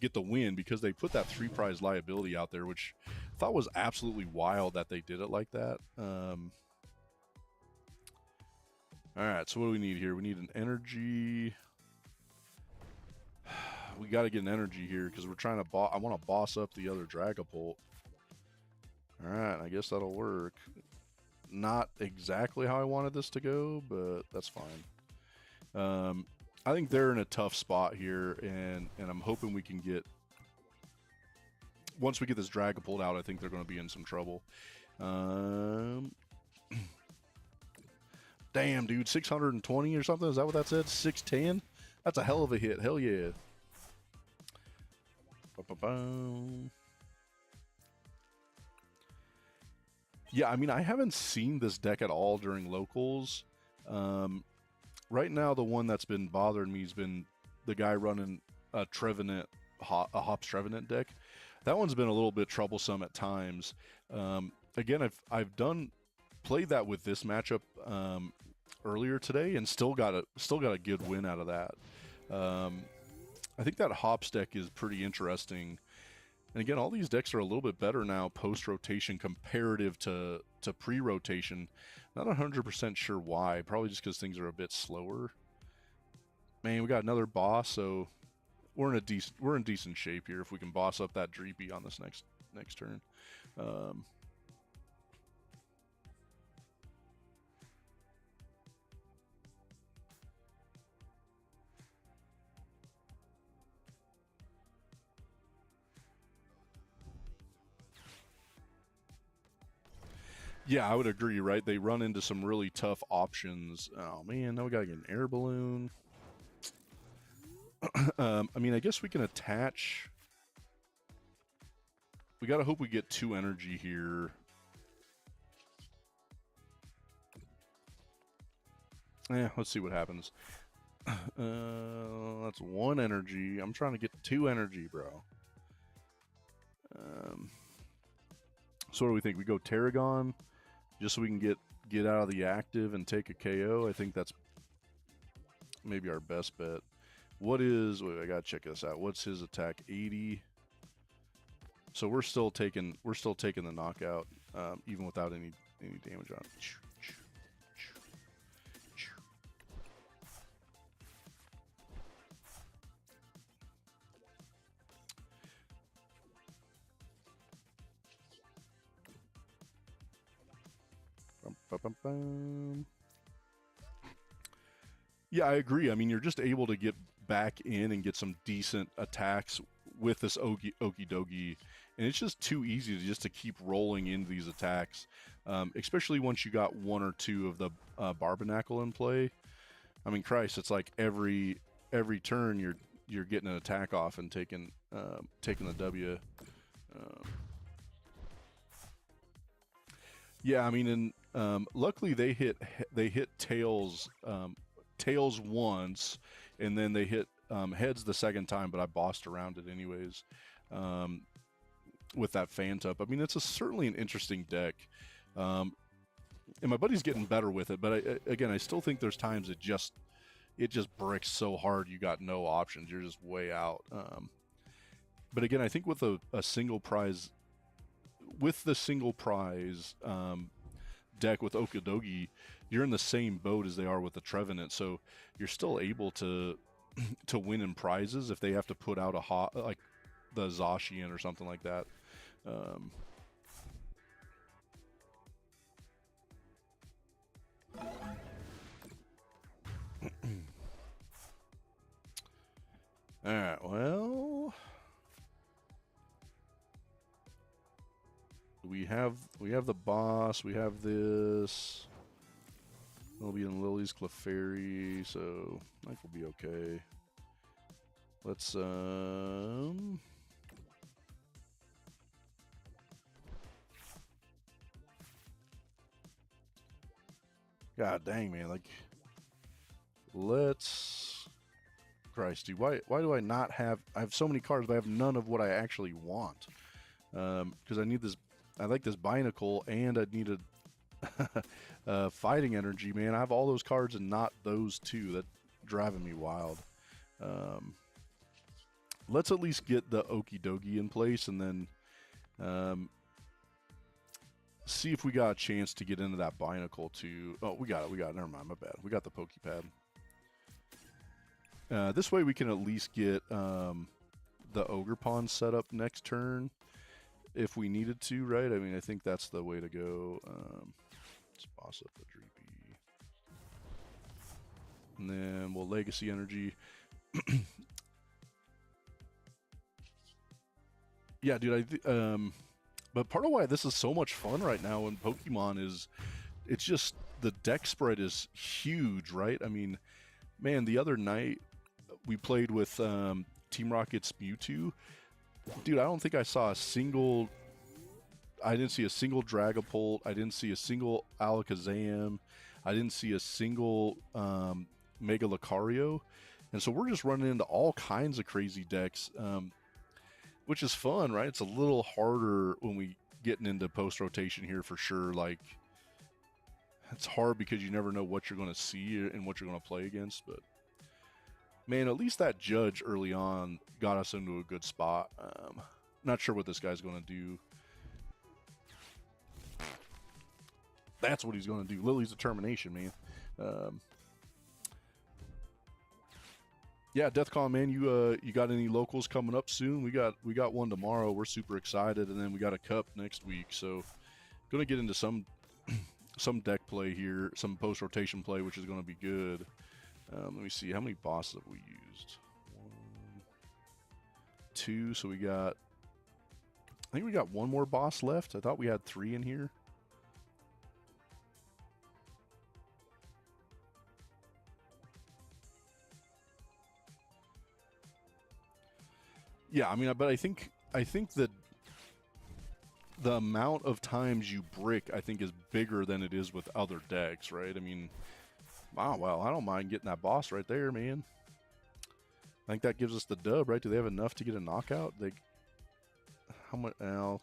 get the win because they put that 3 prize liability out there, which I thought was absolutely wild that they did it like that. All right, so what do we need here? We need an energy. We got to get an energy here because we're trying to I want to boss up the other Dragapult. All right, I guess that'll work. Not exactly how I wanted this to go, but that's fine. I think they're in a tough spot here, and I'm hoping we can get. Once we get this Dragapult out, I think they're going to be in some trouble. Damn, dude, 620 or something? Is that what that said? 610? That's a hell of a hit. Hell yeah. Yeah, I mean, I haven't seen this deck at all during locals. Right now, the one that's been bothering me has been the guy running a Trevenant, a Hops Trevenant deck. That one's been a little bit troublesome at times. Again, I've played that with this matchup earlier today, and still got a good win out of that. I think that Hops deck is pretty interesting. And again, all these decks are a little bit better now post-rotation comparative to pre-rotation. Not 100% sure why. Probably just because things are a bit slower. Man, we got another boss, so we're in decent shape here if we can boss up that Dreepy on this next turn. Yeah, I would agree, right? They run into some really tough options. Oh, man, now we got to get an air balloon. I mean, I guess we can attach. We got to hope we get 2 energy here. Let's see what happens. That's 1 energy. I'm trying to get 2 energy, bro. So what do we think? We go Tarragon just so we can get out of the active and take a KO. I think that's maybe our best bet. Wait, I gotta check this out. What's his attack? 80. So we're still taking the knockout, even without any damage on it. Ba-bum-bum. Yeah, I agree. I mean, you're just able to get back in and get some decent attacks with this Okidogi, and it's just too easy to just to keep rolling into these attacks, especially once you got one or two of the Barbernacle in play. I mean, Christ, it's like every turn you're getting an attack off and taking the W. Yeah, I mean, and luckily they hit tails once, and then they hit heads the second time, but I bossed around it anyways with that Phantup. I mean, it's certainly an interesting deck, and my buddy's getting better with it. But again, I still think there's times it just bricks so hard you got no options. You're just way out. But again, I think with a single prize, with the single prize deck with Okidogi, you're in the same boat as they are with the Trevenant, so you're still able to win in prizes if they have to put out a like the Zacian or something like that. All right, well, we have the boss. We have this. We'll be in Lily's Clefairy, so I think we'll be okay. Let's God dang, man, like, let's, Christ, dude, why do I not have, I have so many cards, but I have none of what I actually want, because I need this, I like this Binacle, and I need a fighting energy, man. I have all those cards and not those two. That's driving me wild. Let's at least get the Okidogi in place, and then see if we got a chance to get into that Binacle too. Oh, we got it. Never mind, my bad. We got the Pokepad. This way we can at least get the Ogre Pond set up next turn if we needed to, right? I mean, I think that's the way to go. Let's boss up the Dreepy. And then we'll Legacy Energy. Yeah, dude, but part of why this is so much fun right now in Pokemon is it's just the deck spread is huge, right? I mean, man, the other night we played with Team Rocket's Mewtwo. Dude, I don't think I saw a single... I didn't see a single Dragapult. I didn't see a single Alakazam. I didn't see a single Mega Lucario. And so we're just running into all kinds of crazy decks, which is fun, right? It's a little harder when we getting into post-rotation here for sure. Like, it's hard because you never know what you're going to see and what you're going to play against. But, man, at least that Judge early on got us into a good spot. Not sure what this guy's going to do. That's what he's going to do. Lily's Determination, man. Yeah, DeathCon, man. You got any locals coming up soon? We got one tomorrow. We're super excited, and then we got a cup next week. So, gonna get into some deck play here, some post rotation play, which is gonna be good. Let me see how many bosses have we used. 1, 2. So we got. I think we got one more boss left. I thought we had 3 in here. Yeah, I mean, but I think that the amount of times you brick, I think, is bigger than it is with other decks, right? I mean, wow, well, I don't mind getting that boss right there, man. I think that gives us the dub, right? Do they have enough to get a knockout? How much? Well,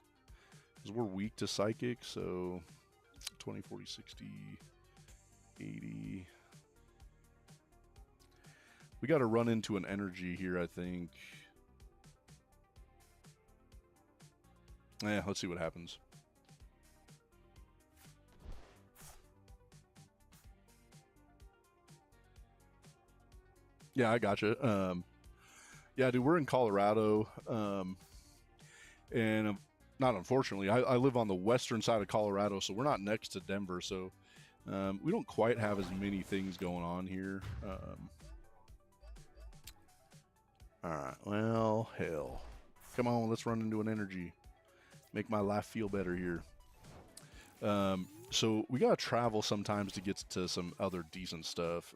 because we're weak to Psychic, so 20, 40, 60, 80. We got to run into an energy here, I think. Yeah, let's see what happens. Yeah, I gotcha. Yeah, dude, we're in Colorado, and not unfortunately, I live on the western side of Colorado, so we're not next to Denver. So We don't quite have as many things going on here. All right, well, hell. Come on, let's run into an energy. Make my life feel better here. So we gotta travel sometimes to get to some other decent stuff.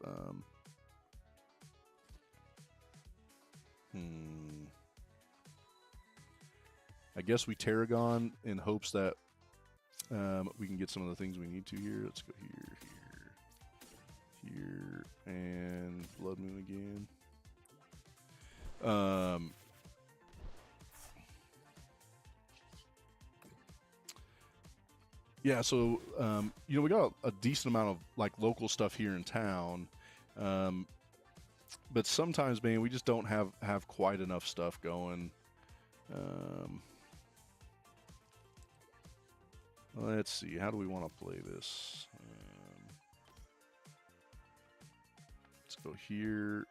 I guess we Tarragon in hopes that we can get some of the things we need to here. Let's go here, and Blood Moon again. Yeah, so you know, we got a decent amount of like local stuff here in town, but sometimes, man, we just don't have quite enough stuff going. Let's see, how do we want to play this? Let's go here.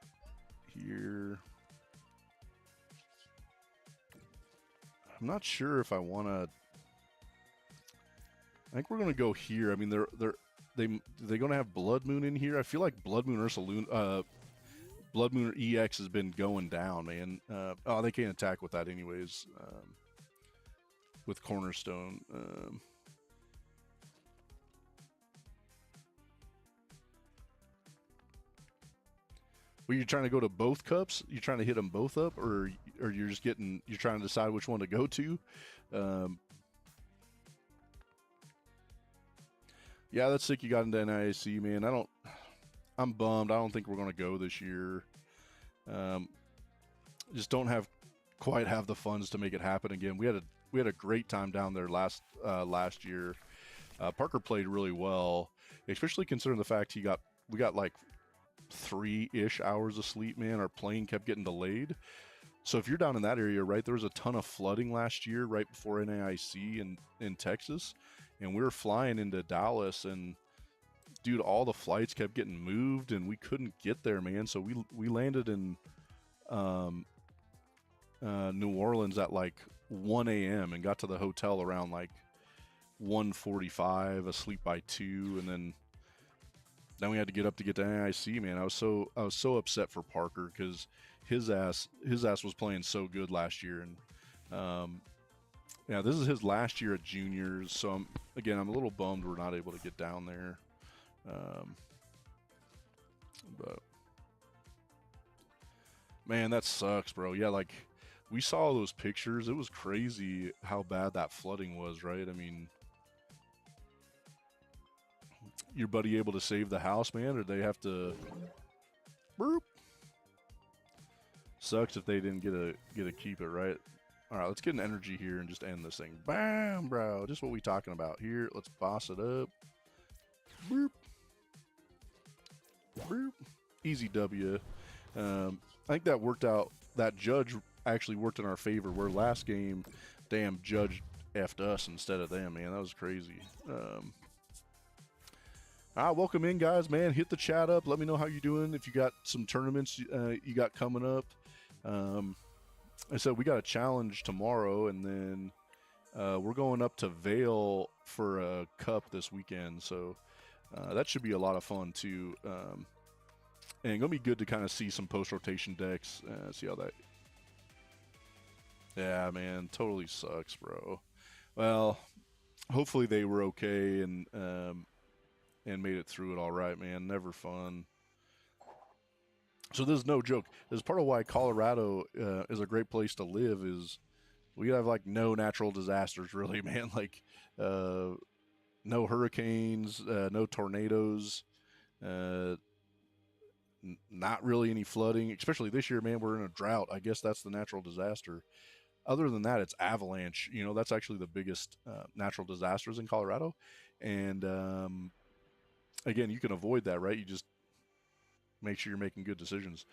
I'm not sure if I want to. I think we're gonna go here. I mean, they're gonna have Blood Moon in here. I feel like Blood Moon Blood Moon EX has been going down, man. Oh, they can't attack with that anyways. With Cornerstone. Were you trying to go to both cups? You trying to hit them both up, or you're just you're trying to decide which one to go to? Yeah, that's sick. You got into NIAC, man. I'm bummed. I don't think we're gonna go this year. Just don't quite have the funds to make it happen again. We had a great time down there last year. Parker played really well, especially considering the fact we got like 3-ish hours of sleep, man. Our plane kept getting delayed. So if you're down in that area, right, there was a ton of flooding last year right before NAIC in Texas, and we were flying into Dallas, and dude, all the flights kept getting moved and we couldn't get there, man. So we landed in New Orleans at like 1 a.m. and got to the hotel around like 1:45, asleep by 2, and then we had to get up to get to NIC, man. I was so upset for Parker because his ass was playing so good last year, and yeah, this is his last year at juniors, so I'm a little bummed we're not able to get down there. But man, that sucks, bro. Yeah, like we saw those pictures. It was crazy how bad that flooding was, right? I mean, your buddy able to save the house, man, or they have to burp? Sucks if they didn't get to keep it, right? All right, let's get an energy here and just end this thing. Bam, bro. Just what we talking about here. Let's boss it up. Boop. Boop. Easy W. I think that worked out. That judge actually worked in our favor. Where last game, damn, judge effed us instead of them, man. That was crazy. Welcome in, guys, man. Hit the chat up. Let me know how you're doing. If you got some tournaments you got coming up. I said we got a challenge tomorrow, and then we're going up to Vail for a cup this weekend. So that should be a lot of fun, too. And gonna be good to kind of see some post-rotation decks, see how that... Yeah, man, totally sucks, bro. Well, hopefully they were okay and made it through it all right, man. Never fun. So this is no joke. This is part of why Colorado is a great place to live. Is we have like no natural disasters, really, man. Like no hurricanes, no tornadoes, not really any flooding. Especially this year, man. We're in a drought. I guess that's the natural disaster. Other than that, it's avalanche. You know, that's actually the biggest natural disasters in Colorado. And again, you can avoid that, right? You just make sure you're making good decisions.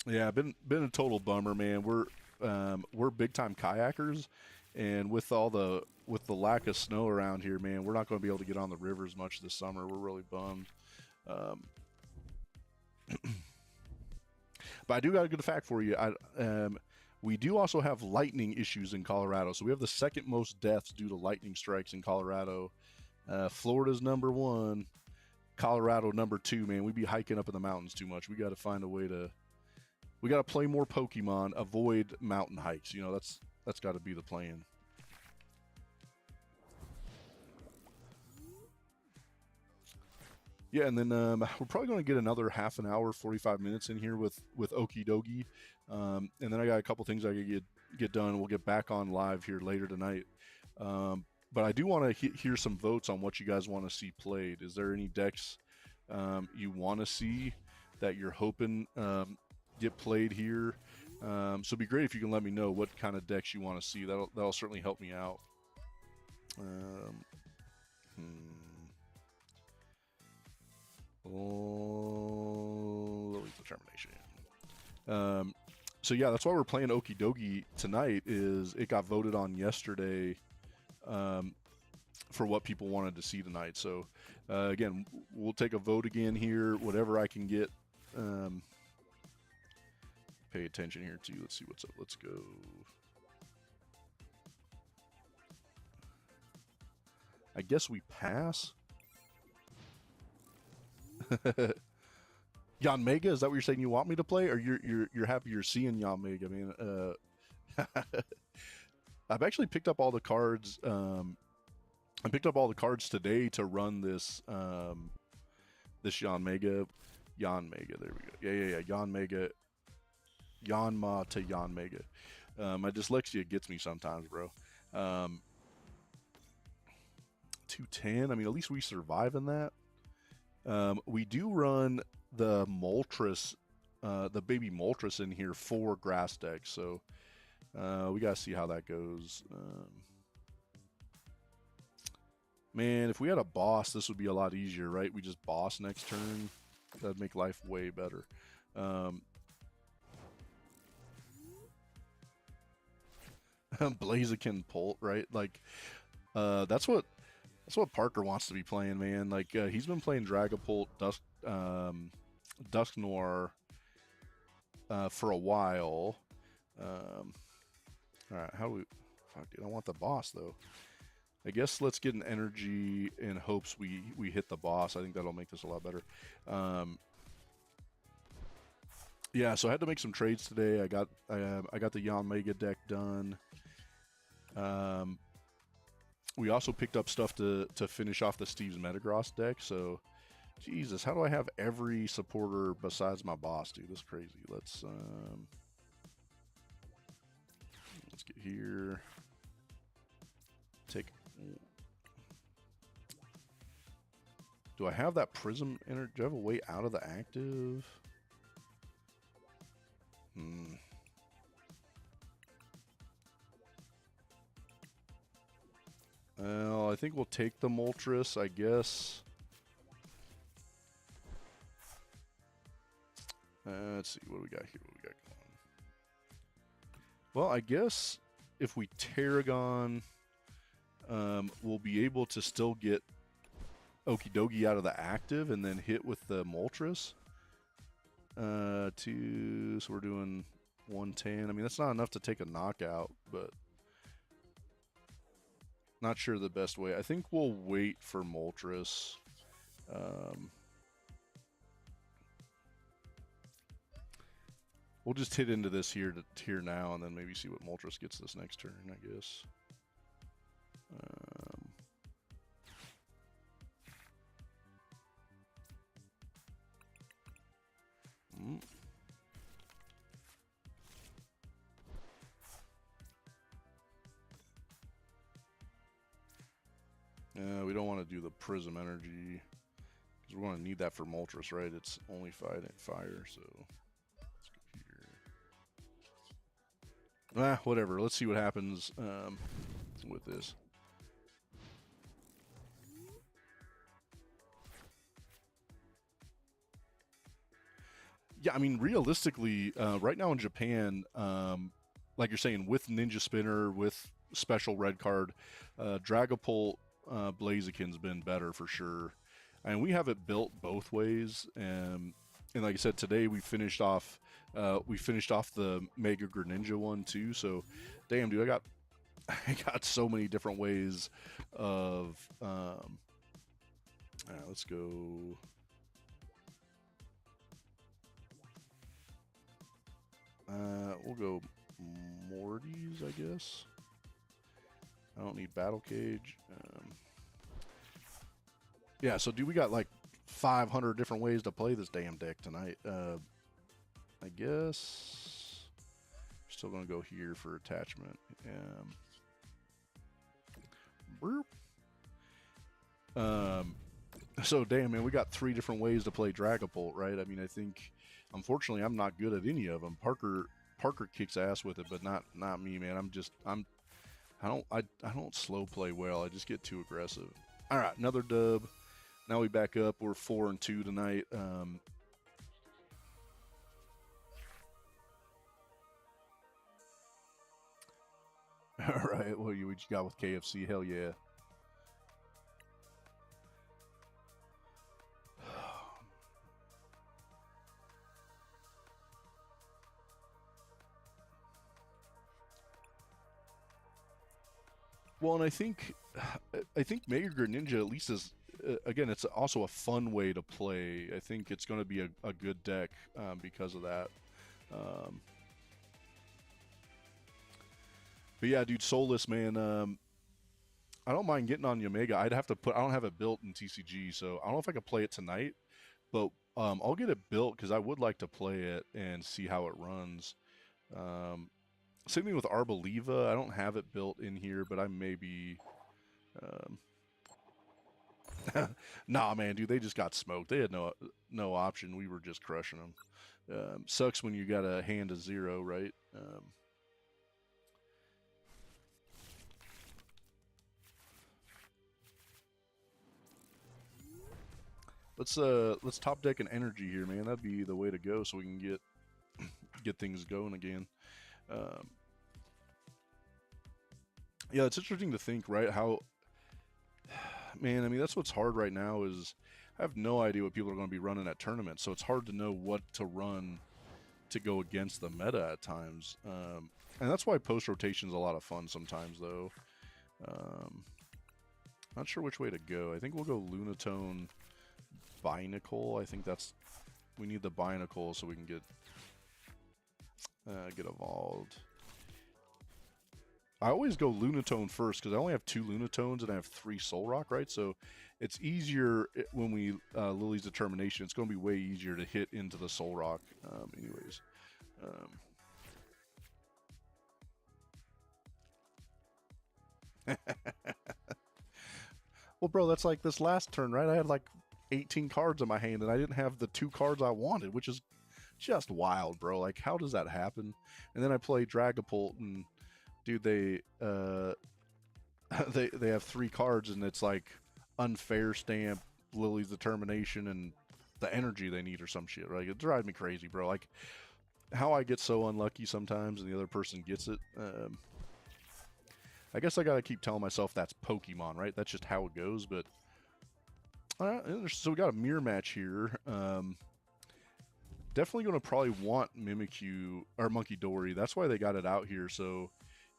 Yeah, been a total bummer, man. We're big time kayakers, and with the lack of snow around here, man, we're not going to be able to get on the rivers much this summer. We're really bummed. But I do got a good fact for you. We do also have lightning issues in Colorado. So we have the second most deaths due to lightning strikes in Colorado. Florida's #1. Colorado #2, man. We be hiking up in the mountains too much. We got to find a way to. We got to play more Pokemon, avoid mountain hikes. You know, that's got to be the plan. Yeah, and then we're probably going to get another half an hour, 45 minutes in here with Okidogi, and then I got a couple things I could get done. We'll get back on live here later tonight. But I do want to hear some votes on what you guys want to see played. Is there any decks you want to see that you're hoping get played here? So it'd be great if you can let me know what kind of decks you want to see. That'll certainly help me out. Lethal Determination. So yeah, that's why we're playing Okidogi tonight. Is it got voted on yesterday for what people wanted to see tonight. So again, we'll take a vote again here. Whatever I can get. Pay attention here too. Let's see what's up. Let's go. I guess we pass. Yanmega, is that what you're saying you want me to play, or you're happy you're seeing Yanmega, man? I've actually picked up all the cards. I picked up all the cards today to run this this Yanmega. Yanmega, there we go. Yeah. Yanmega. Yanma to Yanmega. My dyslexia gets me sometimes, bro. 210. I mean, at least we survive in that. We do run the Moltres, the baby Moltres in here for grass decks, so we gotta see how that goes. Man, if we had a boss, this would be a lot easier, right? We just boss next turn. That'd make life way better. Blaziken Pult, right? Like, that's what Parker wants to be playing, man. Like, he's been playing Dragapult, Dusk Noir for a while. All right, how do we? Fuck, dude, I want the boss though. I guess let's get an energy in hopes we hit the boss. I think that'll make this a lot better. Yeah, so I had to make some trades today. I got the Yanmega deck done. We also picked up stuff to finish off the Steve's Metagross deck. So, Jesus, how do I have every supporter besides my boss, dude? That's crazy. Let's get here. Take. Do I have that Prism energy? Do I have a way out of the active? Well, I think we'll take the Moltres, I guess. Let's see, what do we got here? What do we got going on? Well, I guess if we Tarragon, we'll be able to still get Okidogi out of the active and then hit with the Moltres. So we're doing 110. I mean, that's not enough to take a knockout, but not sure the best way. I think we'll wait for Moltres. We'll just hit into this here now, and then maybe see what Moltres gets this next turn, I guess. We don't want to do the Prism Energy, because we're going to need that for Moltres, right? It's only fire, so let's go here. Whatever. Let's see what happens with this. Yeah, I mean, realistically, right now in Japan, like you're saying, with Ninja Spinner, with special red card, Dragapult, Blaziken's been better for sure. And we have it built both ways. And like I said, today we finished off We finished off the Mega Greninja one too. So, damn, dude, I got so many different ways of. Let's go. We'll go Morty's, I guess. I don't need Battle Cage. Yeah, so dude, we got like 500 different ways to play this damn deck tonight. I guess still gonna go here for attachment. So damn, man, we got 3 different ways to play Dragapult, right? I mean, I think unfortunately I'm not good at any of them. Parker kicks ass with it, but not me, man. I don't slow play well. I just get too aggressive. All right, another dub. Now we back up. We're 4-2 tonight. All right, what you got with KFC? Hell yeah. Well, and I think Mega Greninja at least is again, it's also a fun way to play. I think it's going to be a good deck because of that. But yeah, dude, Soulless, man. I don't mind getting on Yamega. I don't have it built in TCG, so I don't know if I could play it tonight. But I'll get it built because I would like to play it and see how it runs. Same thing with Arboliva. I don't have it built in here, but I may be... nah, man, dude, they just got smoked. They had no option. We were just crushing them. Sucks when you got a hand of 0, right? Let's top deck an energy here, man. That'd be the way to go, so we can get things going again. Yeah, it's interesting to think, right? How, man, I mean, that's what's hard right now is I have no idea what people are going to be running at tournaments, so it's hard to know what to run to go against the meta at times. And that's why post rotation is a lot of fun sometimes, though. Not sure which way to go. I think we'll go Lunatone Binacle. I think we need the Binacle so we can get evolved. I always go Lunatone first because I only have 2 Lunatones and I have 3 Soul Rock, right? So it's easier when we Lily's Determination. It's going to be way easier to hit into the Soul Rock, anyways. Well, bro, that's like this last turn, right? I had like 18 cards in my hand and I didn't have the 2 cards I wanted, which is just wild, bro. Like, how does that happen? And then I play Dragapult and dude, they have 3 cards and it's like unfair stamp, Lily's Determination, and the energy they need or some shit, right? It drives me crazy, bro. Like how I get so unlucky sometimes and the other person gets it. I guess I gotta keep telling myself that's Pokemon, right? That's just how it goes. But so we got a mirror match here. Definitely gonna probably want Mimikyu or Monkey Dory. That's why they got it out here. So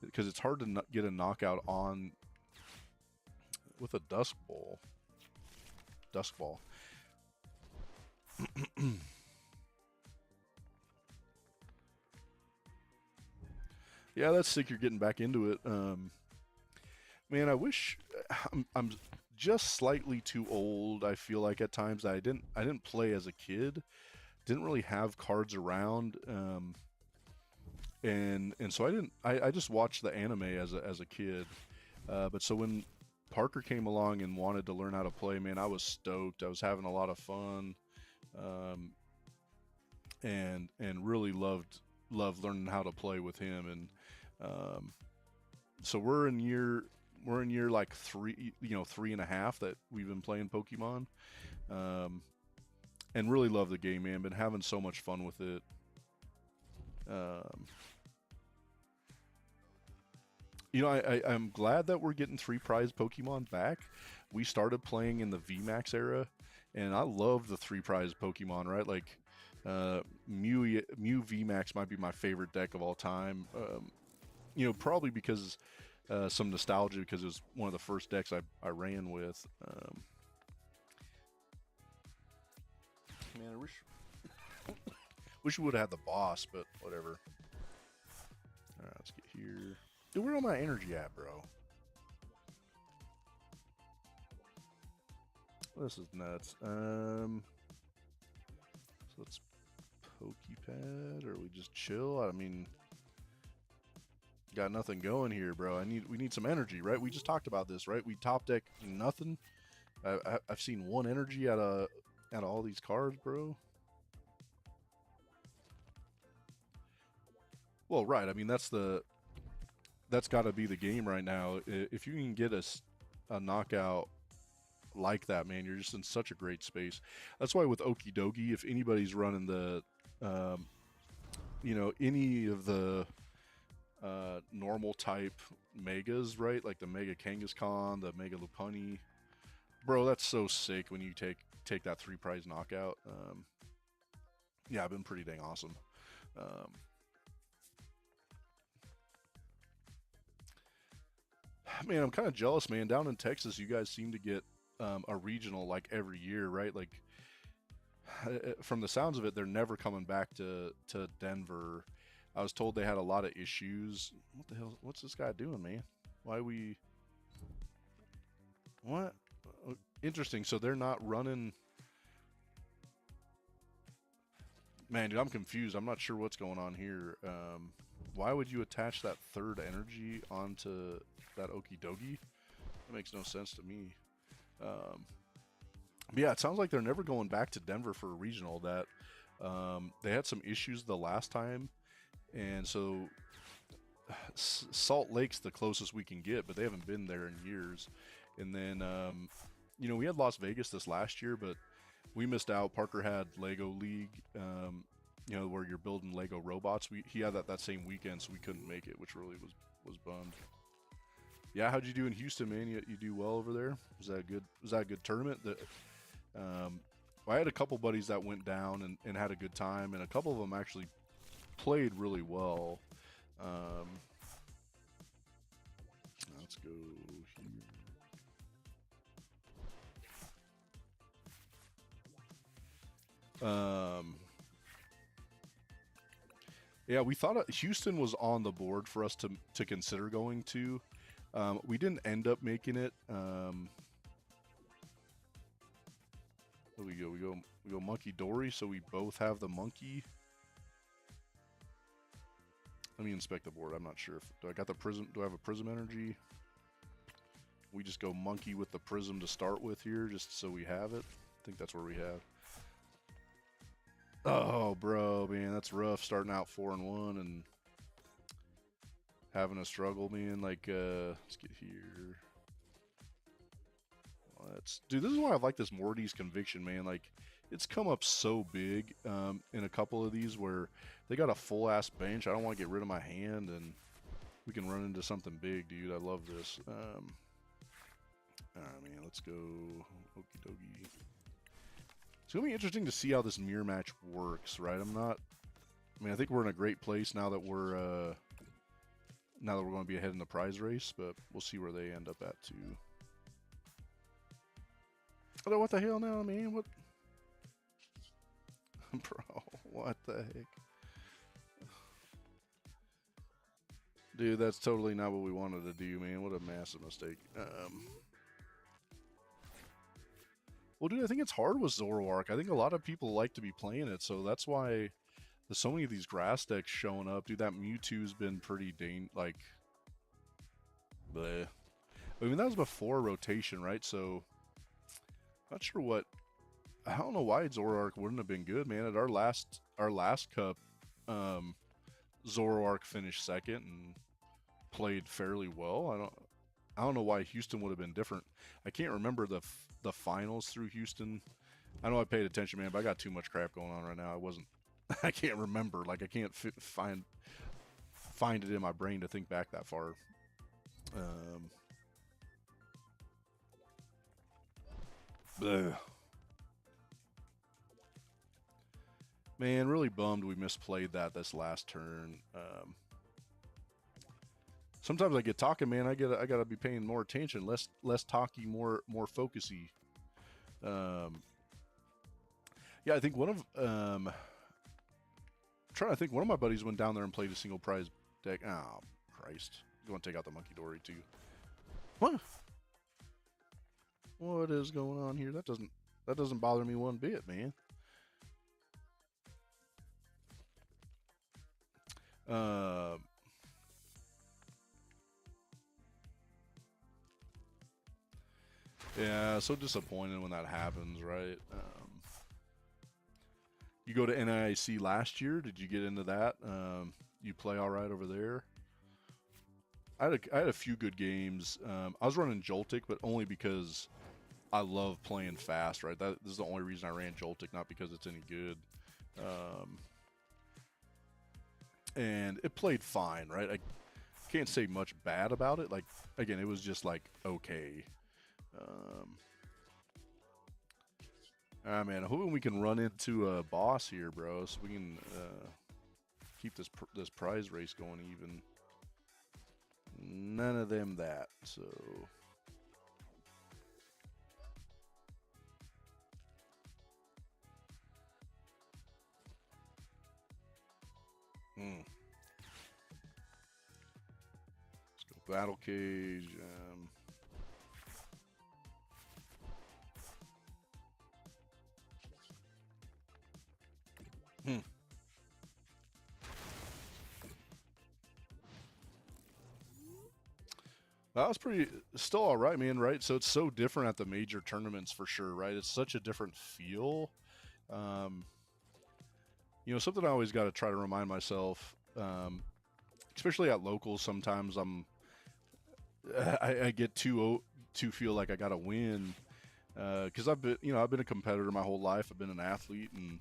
because it's hard to get a knockout on with a Dusk Ball. Yeah, that's sick. You're getting back into it. Man, I wish I'm just slightly too old. I feel like at times I didn't play as a kid. Didn't really have cards around. And so I just watched the anime as a kid. But so when Parker came along and wanted to learn how to play, man, I was stoked. I was having a lot of fun. And really loved learning how to play with him. And so we're in year like 3, 3.5 that we've been playing Pokemon. And really love the game, man. Been having so much fun with it. I'm glad that we're getting 3 prize Pokemon back. We started playing in the VMAX era, and I love the 3 prize Pokemon, right? Like, Mew VMAX might be my favorite deck of all time. You know, probably because some nostalgia, because it was one of the first decks I ran with. Man, I wish we would have had the boss, but whatever. Alright, let's get here. Dude, where all my energy at, bro? This is nuts. So let's Pokepad, or we just chill? I mean, got nothing going here, bro. We need some energy, right? We just talked about this, right? We top deck nothing. I've seen one energy out of all these cards, bro. Well, right. I mean, that's got to be the game right now. If you can get a knockout like that, man, you're just in such a great space. That's why with Okidogi, if anybody's running the, you know, any of the normal type megas, right? Like the Mega Kangaskhan, the Mega Lopunny, bro, that's so sick when you take that 3 prize knockout. Yeah, I've been pretty dang awesome. Man, I'm kind of jealous, man. Down in Texas, you guys seem to get a regional like every year, right? Like from the sounds of it, they're never coming back to Denver. I was told they had a lot of issues. What the hell? What's this guy doing, man? Why we? What? Interesting. So they're not running. Man, dude, I'm confused. I'm not sure what's going on here. Why would you attach that 3rd energy onto that Okidogi? That makes no sense to me. But yeah, it sounds like they're never going back to Denver for a regional. That they had some issues the last time, and so Salt Lake's the closest we can get, but they haven't been there in years. And then you know, we had Las Vegas this last year, but we missed out. Parker had Lego League, you know, where you're building Lego robots. He had that same weekend, so we couldn't make it, which really was bummed. Yeah, how'd you do in Houston, man? You do well over there? Was that good? Was that a good tournament? I had a couple buddies that went down and had a good time, and a couple of them actually played really well. Let's go here. Yeah, we thought Houston was on the board for us to consider going to. We didn't end up making it. There we go. We go Monkey Dory, so we both have the monkey. Let me inspect the board. I'm not sure if do I got the prism. Do I have a prism energy? We just go monkey with the prism to start with here, just so we have it. I think that's where we have. Oh, bro, man, that's rough. Starting out 4-1 and having a struggle, man. Like, let's get here. Dude, this is why I like this Morty's Conviction, man. Like, it's come up so big in a couple of these where they got a full-ass bench. I don't want to get rid of my hand, and we can run into something big, dude. I love this. All right, man, let's go Okie dokie. It's going to be interesting to see how this mirror match works, right? I mean, I think we're in a great place now that we're going to be ahead in the prize race, but we'll see where they end up at, too. Oh, what the hell now, man? What? Bro, what the heck? Dude, that's totally not what we wanted to do, man. What a massive mistake. Well, dude, I think it's hard with Zoroark. I think a lot of people like to be playing it, so that's why there's so many of these grass decks showing up. Dude, that Mewtwo's been pretty like, bleh. I mean, that was before rotation, right? So, not sure what. I don't know why Zoroark wouldn't have been good, man. At our last cup, Zoroark finished second and played fairly well. I don't know why Houston would have been different. I can't remember the finals through Houston. I know I paid attention, man, but I got too much crap going on right now. I can't remember. Like, I can't find it in my brain to think back that far. Man, Man, really bummed we misplayed that this last turn. Sometimes I get talking, man. I gotta be paying more attention, less talky, more focusy. Yeah, I think one of trying to think, one of my buddies went down there and played a single prize deck. Oh Christ! You want to take out the Monkey Dory too? What? What is going on here? That doesn't bother me one bit, man. Yeah, so disappointed when that happens, right? You go to NIC last year. Did you get into that? You play all right over there? I had a few good games. I was running Joltik, but only because I love playing fast, right? This is the only reason I ran Joltik, not because it's any good. And it played fine, right? I can't say much bad about it. Like, again, it was just like okay. Man, I'm hoping we can run into a boss here, bro, so we can keep this prize race going even. None of them that, so. Let's go Battle Cage. That was still all right, man, right? So it's so different at the major tournaments for sure, right? It's such a different feel. You know, something I always got to try to remind myself, especially at locals, sometimes I get too feel like I got to win. Because I've been a competitor my whole life. I've been an athlete, and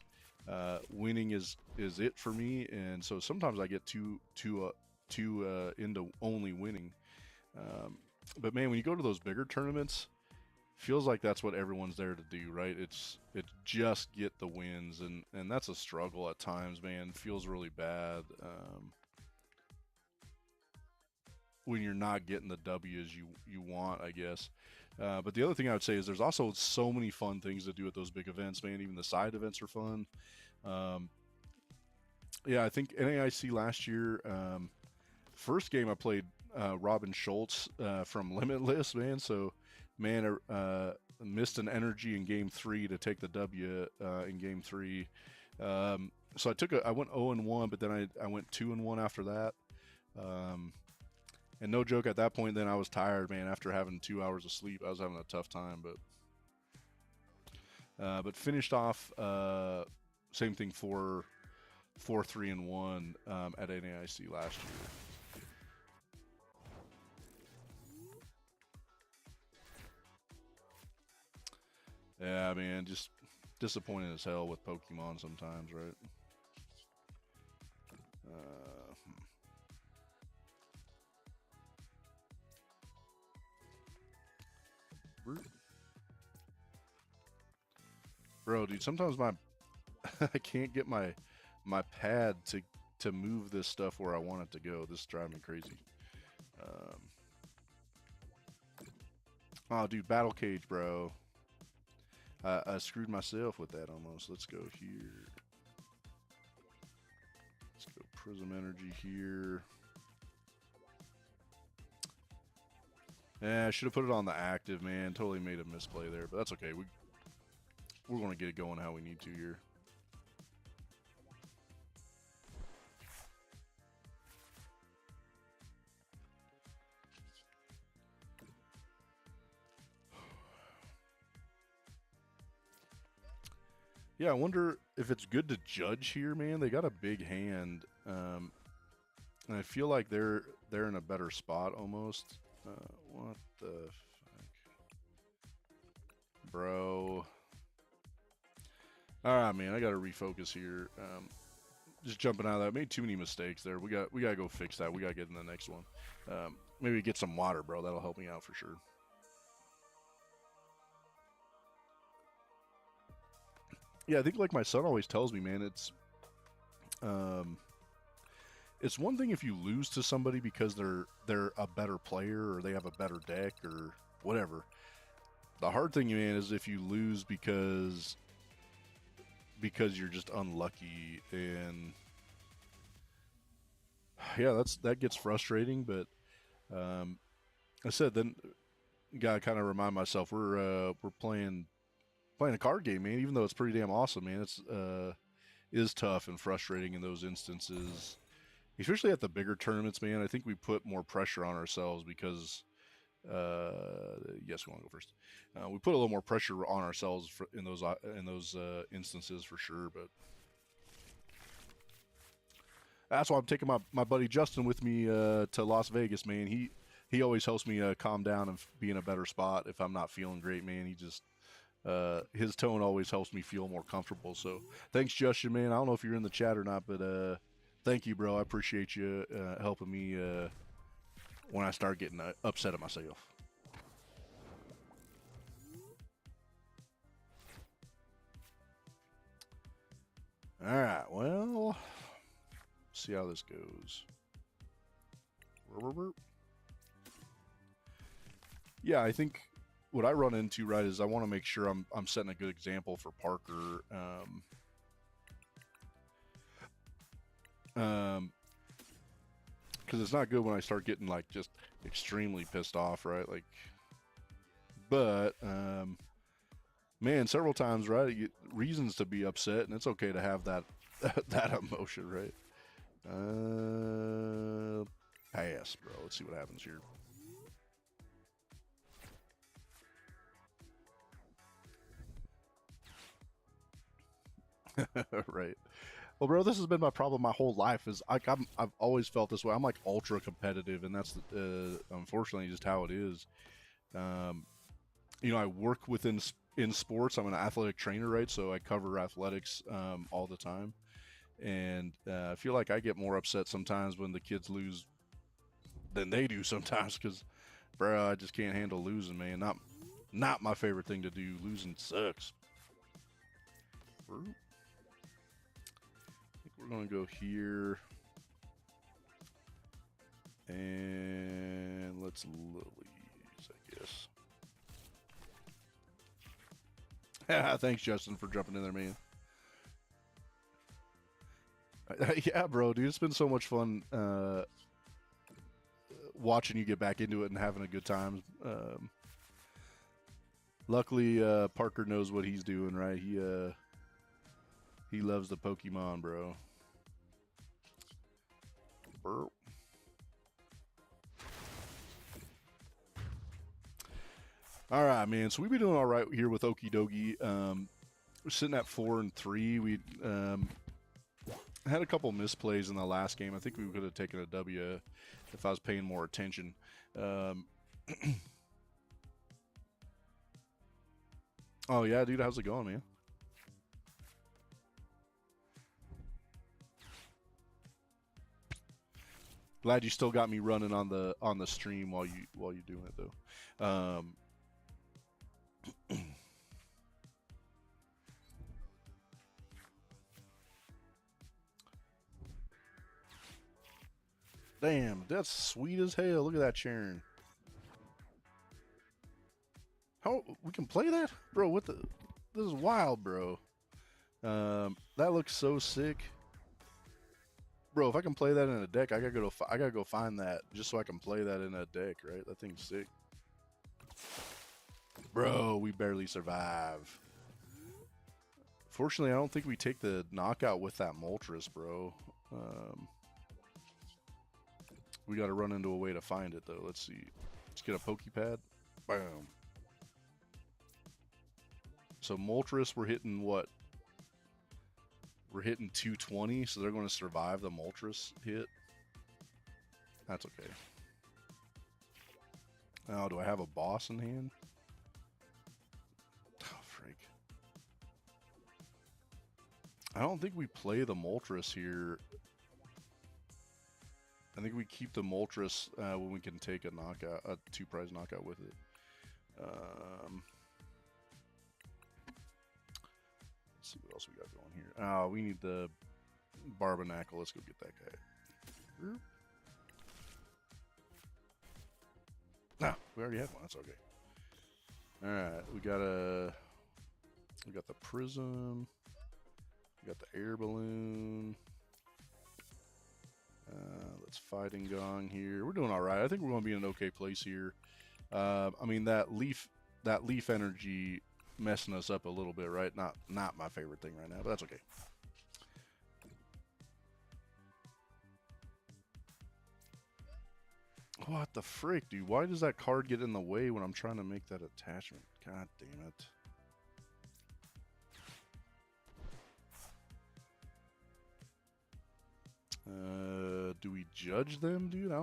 winning is it for me. And so sometimes I get too into only winning. But man, when you go to those bigger tournaments, feels like that's what everyone's there to do, right? It's just get the wins, and that's a struggle at times, man. Feels really bad when you're not getting the W's you want, I guess. But the other thing I would say is there's also so many fun things to do at those big events, man. Even the side events are fun. Yeah, I think NAIC last year, first game I played Robin Schultz from Limitless, man. So, man, missed an energy in game 3 to take the W in game 3. So I went 0-1, but then I went 2-1 after that. And no joke, at that point, then I was tired, man. After having 2 hours of sleep, I was having a tough time. But finished off same thing 4-3-1 at NAIC last year. Yeah, man, just disappointed as hell with Pokemon sometimes, right? Bro, dude, sometimes I can't get my pad to move this stuff where I want it to go. This is driving me crazy. Oh, dude, Battle Cage, bro. I screwed myself with that almost. Let's go here. Let's go Prism Energy here. Yeah, I should have put it on the active, man. Totally made a misplay there, but that's okay. We're going to get it going how we need to here. Yeah, I wonder if it's good to judge here, man. They got a big hand, and I feel like they're in a better spot almost. What the fuck, bro? All right, man. I got to refocus here. Just jumping out of that, made too many mistakes there. We got to go fix that. We got to get in the next one. Maybe get some water, bro. That'll help me out for sure. Yeah, I think like my son always tells me, man, It's one thing if you lose to somebody because they're a better player or they have a better deck or whatever. The hard thing, man, is if you lose because you're just unlucky, and yeah, that gets frustrating. But I said then gotta kind of remind myself we're playing a card game, man. Even though it's pretty damn awesome, man, it's is tough and frustrating in those instances, especially at the bigger tournaments, man. I think we put more pressure on ourselves because yes, we want to go first. We put a little more pressure on ourselves in those instances for sure, but that's why I'm taking my buddy Justin with me to Las Vegas, man. He always helps me calm down and be in a better spot if I'm not feeling great, man. He just his tone always helps me feel more comfortable. So thanks, Justin, man. I don't know if you're in the chat or not, but thank you, bro. I appreciate you helping me when I start getting upset at myself. All right, well, see how this goes. Yeah, I think what I run into, right, is I want to make sure I'm setting a good example for Parker. Because it's not good when I start getting like just extremely pissed off, right? Like, but man, several times, right, you get reasons to be upset, and it's okay to have that that emotion, right? Pass, bro. Let's see what happens here. Right. Well, bro, this has been my problem my whole life. Is like I've always felt this way. I'm like ultra competitive, and that's unfortunately just how it is. You know, I work in sports. I'm an athletic trainer, right? So I cover athletics all the time, and I feel like I get more upset sometimes when the kids lose than they do sometimes. Because, bro, I just can't handle losing, man. Not my favorite thing to do. Losing sucks. We're going to go here. And let's Lilies, I guess. Thanks, Justin, for jumping in there, man. Yeah, bro, dude. It's been so much fun watching you get back into it and having a good time. Luckily, Parker knows what he's doing, right? He loves the Pokemon, bro. Burp. All right, man. So we've been doing all right here with Okidogi. We're sitting at 4-3. We had a couple misplays in the last game. I think we could have taken a W if I was paying more attention. Oh yeah, dude. How's it going, man? Glad you still got me running on the stream while you're doing it though. Damn, that's sweet as hell. Look at that Sharon. How we can play that, bro? What the? This is wild, bro. That looks so sick, bro. If I can play that in a deck, I gotta go find that just so I can play that in a deck, right? That thing's sick, bro. We barely survive. Fortunately, I don't think we take the knockout with that Moltres, bro. We got to run into a way to find it, though. Let's see. Let's get a Pokepad. Bam. So Moltres, we're hitting what? We're hitting 220, so they're going to survive the Moltres hit. That's okay. Now, do I have a boss in hand? Oh, freak. I don't think we play the Moltres here. I think we keep the Moltres when we can take a knockout, a 2-prize knockout with it. Let's see what else we got going here. Oh, we need the Barbarnacle. Let's go get that guy. No, we already have one. That's okay. All right, we got the prism. We got the air balloon. Let's fighting gong here. We're doing all right. I think we're going to be in an okay place here. I mean that leaf energy messing us up a little bit, right? Not my favorite thing right now, but that's okay. What the frick, dude? Why does that card get in the way when I'm trying to make that attachment? God damn it. Do we judge them, dude? I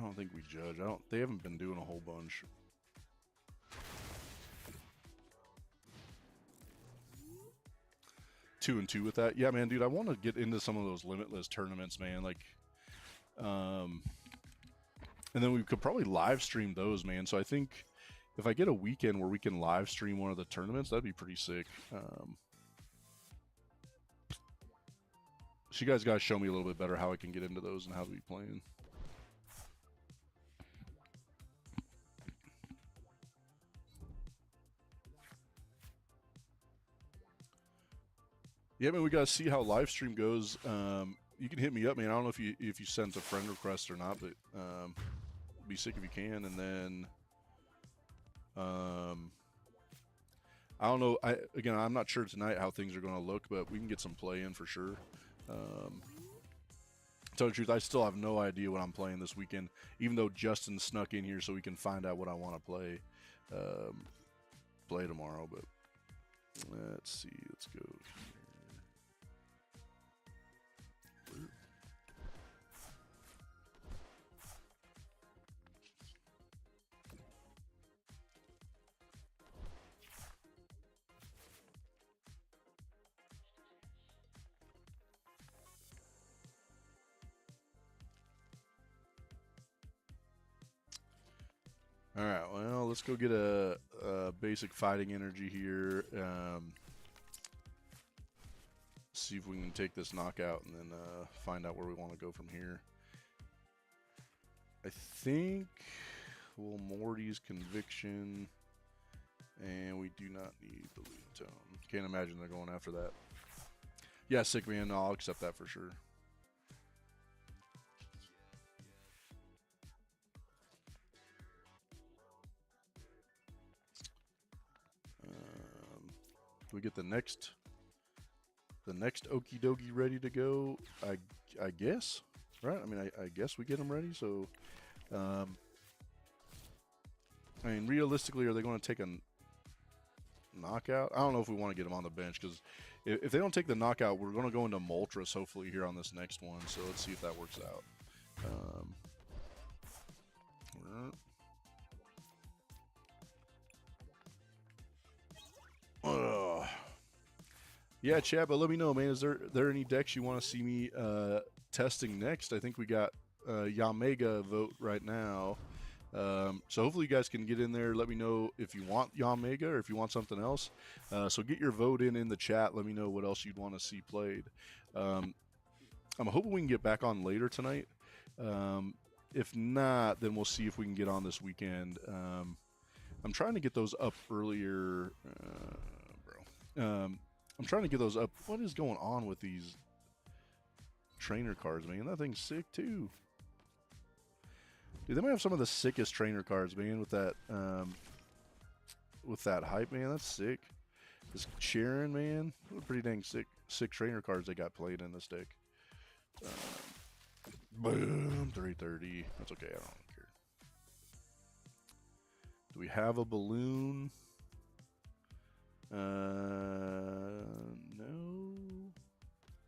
don't think we judge. They haven't been doing a whole bunch. Two and two with that. Yeah, man, dude, I want to get into some of those limitless tournaments, man. Like, and then we could probably live stream those, man. So I think if I get a weekend where we can live stream one of the tournaments, that'd be pretty sick. So you guys gotta show me a little bit better how I can get into those and how to be playing. Yeah, man, we gotta see how live stream goes. You can hit me up, man. I don't know if you sent a friend request or not, but be sick if you can. And then I don't know. Again, I'm not sure tonight how things are going to look, but we can get some play in for sure. To tell the truth, I still have no idea what I'm playing this weekend, even though Justin snuck in here so we can find out what I want to play tomorrow. But let's see. Let's go here. All right, well, let's go get a basic fighting energy here. See if we can take this knockout and then find out where we want to go from here. I think we'll Morty's Conviction, and we do not need the Balloon Tone. Can't imagine they're going after that. Yeah, sick, man. No, I'll accept that for sure. We get the next Okidogi ready to go. I guess, right? I mean, I guess we get them ready. So, I mean, realistically, are they going to take a knockout? I don't know if we want to get them on the bench because if they don't take the knockout, we're going to go into Moltres hopefully here on this next one. So let's see if that works out. Yeah, chat, but let me know, man. Is there any decks you want to see me testing next? I think we got Yamega vote right now. So hopefully you guys can get in there. Let me know if you want Yamega or if you want something else. So get your vote in the chat. Let me know what else you'd want to see played. I'm hoping we can get back on later tonight. If not, then we'll see if we can get on this weekend. I'm trying to get those up earlier, bro. I'm trying to get those up. What is going on with these trainer cards, man? That thing's sick, too. Dude, they might have some of the sickest trainer cards, man, with that hype, man. That's sick. This Sharon, man. What a pretty dang sick trainer cards they got played in this deck. Boom, 330. That's okay, I don't care. Do we have a balloon? No.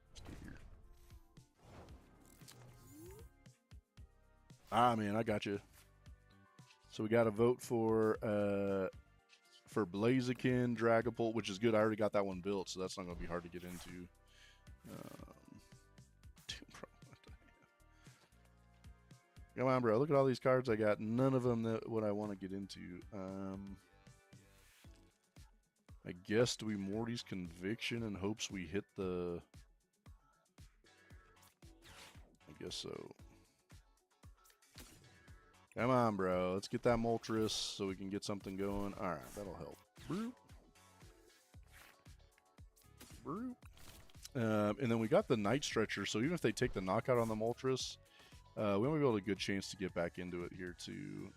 Let's get here. Ah, man, I got you. So we got to vote for Blaziken, Dragapult, which is good. I already got that one built, so that's not going to be hard to get into. Come on, bro. Look at all these cards I got. None of them that what I want to get into. I guess, do we Morty's Conviction in hopes we hit the... I guess so. Come on, bro. Let's get that Moltres so we can get something going. Alright, that'll help. Broop. Broop. And then we got the Night Stretcher, so even if they take the knockout on the Moltres, we might be able to get a good chance to get back into it here, too.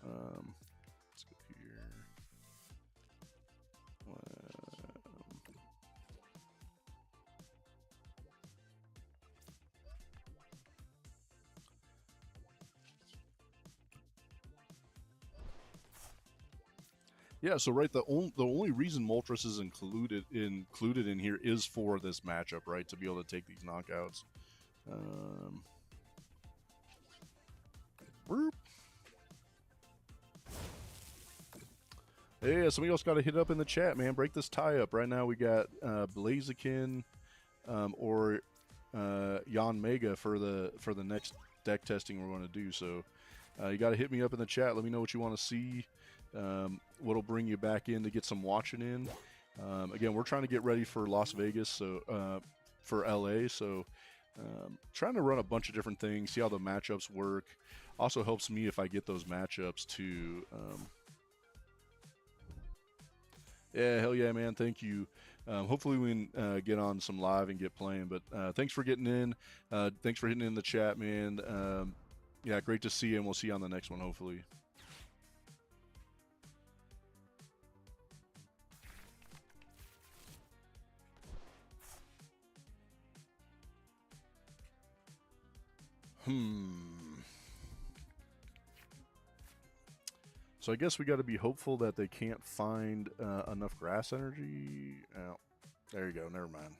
Let's go here. Yeah, so right, the only reason Moltres is included in here is for this matchup, right? To be able to take these knockouts. Yeah, somebody else got to hit up in the chat, man. Break this tie up. Right now we got Blaziken or Yon Mega for the next deck testing we're going to do. So you got to hit me up in the chat. Let me know what you want to see. What'll bring you back in to get some watching in. Again, we're trying to get ready for Las Vegas, so for LA. So trying to run a bunch of different things, see how the matchups work. Also helps me if I get those matchups to. Yeah, hell yeah, man. Thank you. Hopefully we can get on some live and get playing. But thanks for getting in. Thanks for hitting in the chat, man. Yeah, great to see you, and we'll see you on the next one, hopefully. So I guess we got to be hopeful that they can't find enough grass energy. Oh, there you go. Never mind.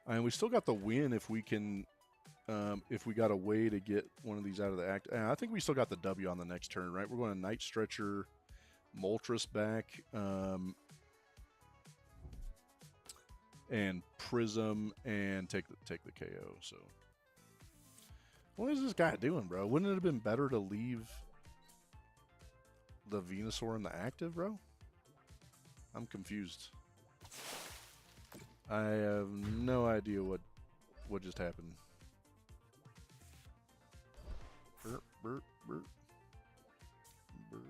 And we still got the win if we can, if we got a way to get one of these out of the act. I think we still got the W on the next turn, right? We're going to Night Stretcher, Moltres back, and Prism, and take the KO. So. What is this guy doing, bro? Wouldn't it have been better to leave the Venusaur in the active, bro? I'm confused. I have no idea what just happened. Burp, burp, burp. Burp.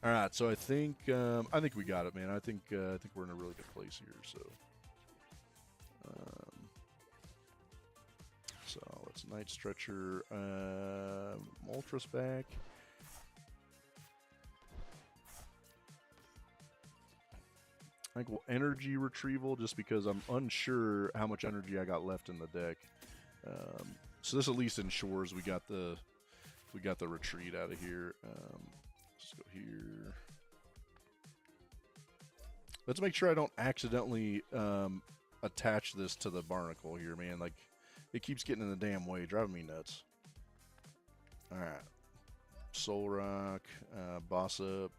All right, so I think we got it, man. I think we're in a really good place here. So. So let's Night Stretcher, Moltres back. I think we'll Energy Retrieval just because I'm unsure how much energy I got left in the deck. So this at least ensures we got the retreat out of here. Let's go here. Let's make sure I don't accidentally attach this to the Barnacle here, man. Like. It keeps getting in the damn way, driving me nuts. Alright. Soul Rock, Boss Up.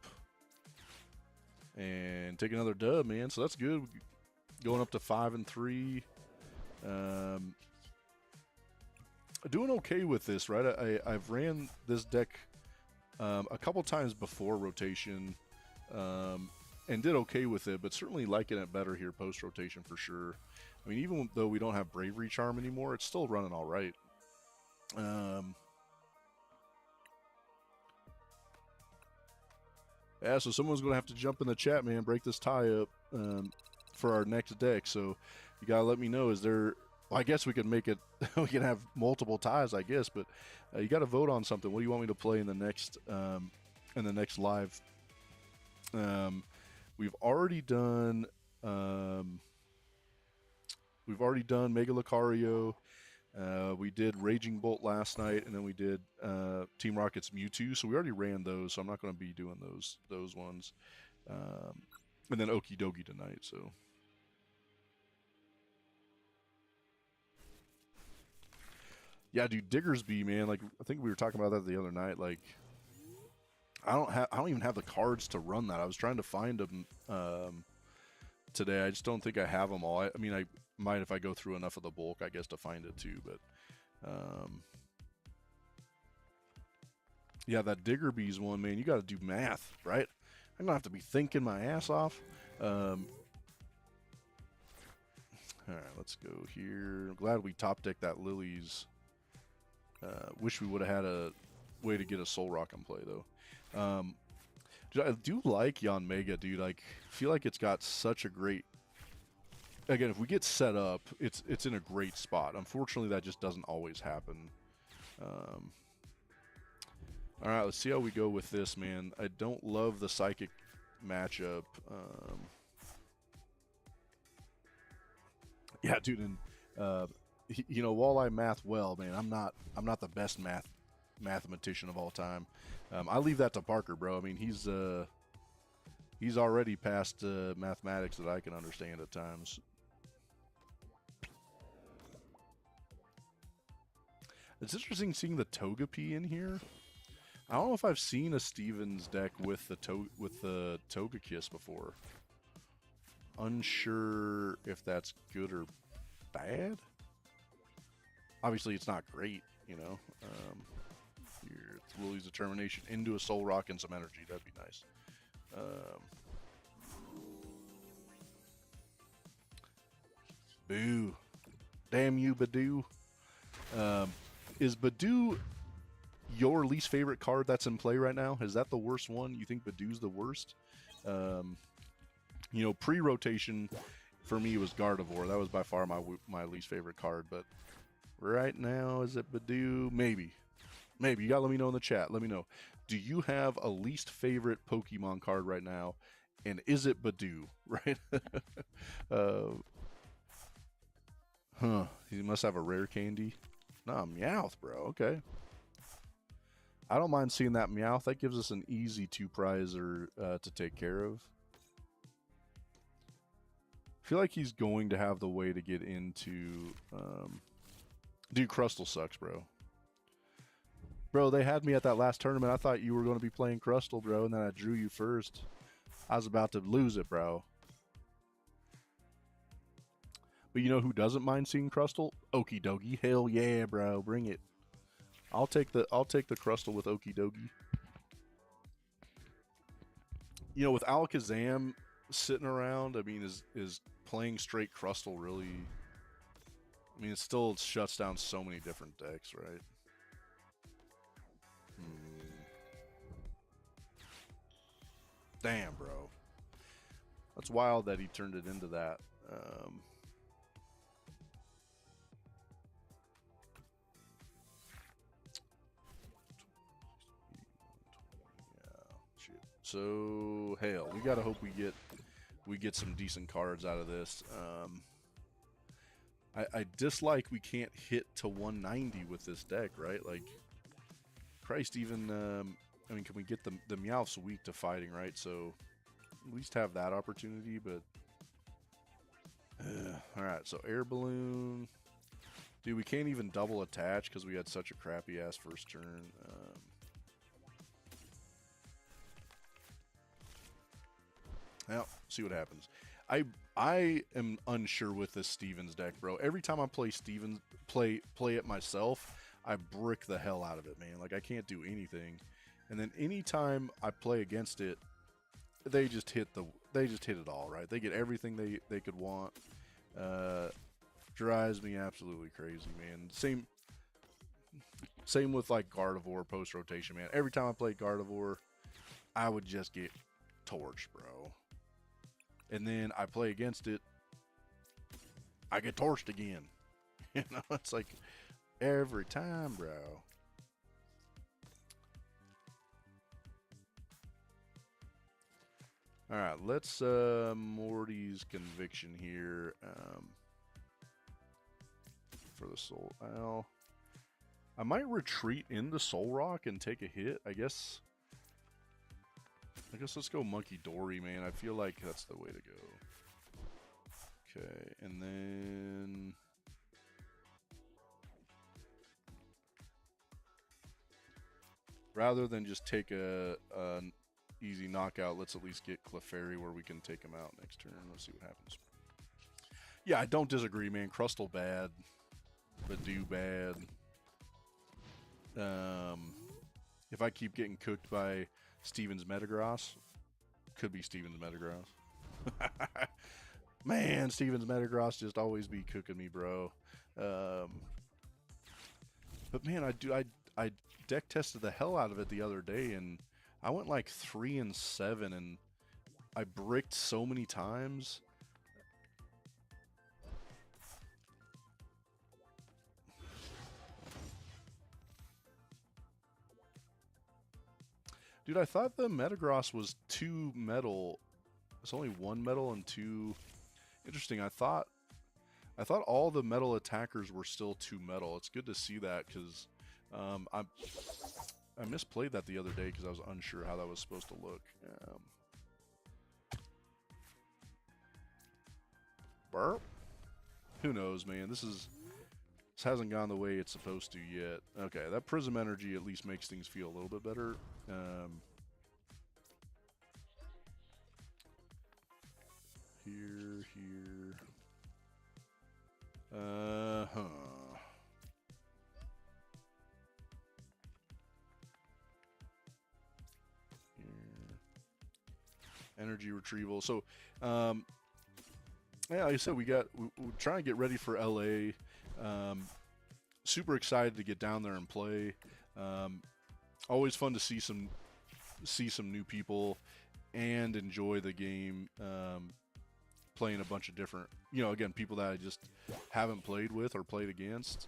And take another dub, man. So that's good. Going up to 5-3. Doing okay with this, right? I've ran this deck a couple times before rotation. And did okay with it, but certainly liking it better here post-rotation for sure. I mean, even though we don't have Bravery Charm anymore, it's still running all right. Yeah, so someone's going to have to jump in the chat, man, break this tie up for our next deck. So you got to let me know, is there... Well, I guess we could make it... we can have multiple ties, I guess, but you got to vote on something. What do you want me to play in the next live? We've already done... We've already done Mega Lucario. We did Raging Bolt last night, and then we did Team Rocket's Mewtwo. So we already ran those, so I'm not going to be doing those ones. And then Okidogi tonight. So yeah, dude, Diggersby, man. Like I think we were talking about that the other night. Like I don't even have the cards to run that. I was trying to find them today. I just don't think I have them all. I mean, I might if I go through enough of the bulk, I guess, to find it too. But Yeah, that Digger Bees one, man, you got to do math, right? I'm going to have to be thinking my ass off. All right, let's go here. I'm glad we top decked that Lilies. Wish we would have had a way to get a Soul Rock in play, though. I do like Yanmega, dude. Like, feel like it's got such a great... Again, if we get set up, it's in a great spot. Unfortunately, that just doesn't always happen. All right, let's see how we go with this, man. I don't love the Psychic matchup. Yeah, dude, and you know, while I math well, man, I'm not the best mathematician of all time. I leave that to Parker, bro. I mean, he's already past mathematics that I can understand at times. It's interesting seeing the Togepi in here. I don't know if I've seen a Stevens deck with the Togekiss before. Unsure if that's good or bad. Obviously, it's not great, you know. Here, Lily's Determination into a Soul Rock and some energy. That'd be nice. Boo. Damn you, Badoo. Is Badoo your least favorite card that's in play right now? Is that the worst one? You think Badoo's the worst? You know, pre-rotation for me was Gardevoir. That was by far my least favorite card. But right now, is it Badoo? Maybe. Maybe. You gotta let me know in the chat. Let me know. Do you have a least favorite Pokemon card right now? And is it Badoo? Right? He must have a rare candy. Nah, Meowth, bro. Okay. I don't mind seeing that Meowth. That gives us an easy 2-prizer to take care of. I feel like he's going to have the way to get into... Dude, Crustle sucks, bro. Bro, they had me at that last tournament. I thought you were going to be playing Crustle, bro, and then I drew you first. I was about to lose it, bro. But you know who doesn't mind seeing Crustle? Okidogi. Hell yeah, bro. Bring it. I'll take the Crustle with Okidogi. You know, with Alakazam sitting around, I mean, is playing straight Crustle really... I mean, it still shuts down so many different decks, right? Damn, bro. That's wild that he turned it into that. So, hell, we gotta hope we get some decent cards out of this. I dislike we can't hit to 190 with this deck, right? Like, Christ, even I mean, can we get the Meowth's weak to fighting, right? So, at least have that opportunity. But all right, so Air Balloon, dude, we can't even double attach because we had such a crappy ass first turn. Well, see what happens. I am unsure with this Stevens deck, bro. Every time I play Stevens, play it myself, I brick the hell out of it, man. Like, I can't do anything. And then anytime I play against it, they just hit it all, right? They get everything they could want. Drives me absolutely crazy, man. Same with like Gardevoir post rotation, man. Every time I played Gardevoir, I would just get torched, bro. And then I play against it, I get torched again. You know, it's like every time, bro. All right, let's Morty's Conviction here for the Soul. Well, I might retreat into Soul Rock and take a hit, I guess. Let's go Monkey Dory, man. I feel like that's the way to go. Okay, and then... rather than just take an easy knockout, let's at least get Clefairy where we can take him out next turn. Let's see what happens. Yeah, I don't disagree, man. Crustle bad. Badoo bad. if I keep getting cooked by Steven's Metagross, could be Steven's Metagross. Man, Steven's Metagross just always be cooking me, bro. But man, I deck tested the hell out of it the other day, and I went like 3 and 7, and I bricked so many times. Dude, I thought the Metagross was 2 metal. It's only 1 metal and 2. Interesting. I thought all the metal attackers were still 2 metal. It's good to see that, because I misplayed that the other day because I was unsure how that was supposed to look. Burp. Who knows, man? This hasn't gone the way it's supposed to yet. Okay, that Prism Energy at least makes things feel a little bit better. Here. Energy retrieval. So, yeah, like I said, we're trying to get ready for LA. Super excited to get down there and play. Always fun to see some new people and enjoy the game. Playing a bunch of different, again, people that I just haven't played with or played against.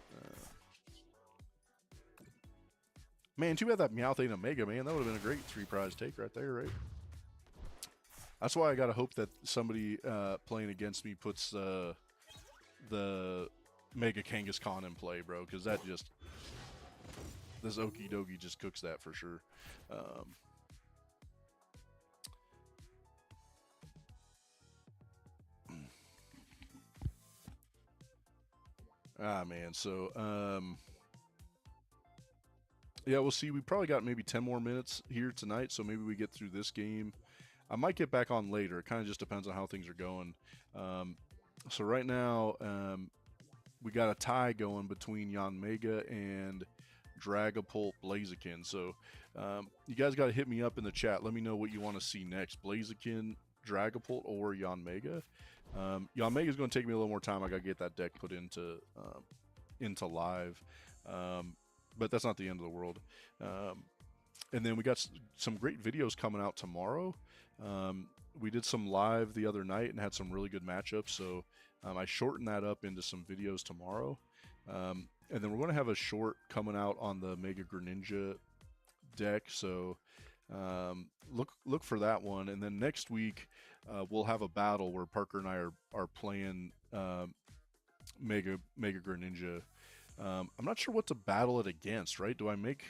Man, too bad that Meowth ain't a Mega, man. That would have been a great 3-prize take right there, right? That's why I gotta hope that somebody playing against me puts the Mega Kangaskhan in play, bro, because this Okidogi just cooks that for sure. Man, so yeah, we'll see. We probably got maybe 10 more minutes here tonight, so maybe we get through this game. I might get back on later. It kind of just depends on how things are going. So right now, we got a tie going between Yanmega and Dragapult Blaziken. So you guys got to hit me up in the chat. Let me know what you want to see next: Blaziken, Dragapult, or Yanmega. Yanmega is going to take me a little more time. I got to get that deck put into live, but that's not the end of the world. And then we got some great videos coming out tomorrow. We did some live the other night and had some really good matchups, so I shortened that up into some videos tomorrow. And then we're going to have a short coming out on the Mega Greninja deck, so look for that one. And then next week we'll have a battle where Parker and I are playing Mega Greninja. I'm not sure what to battle it against, right? Do I make...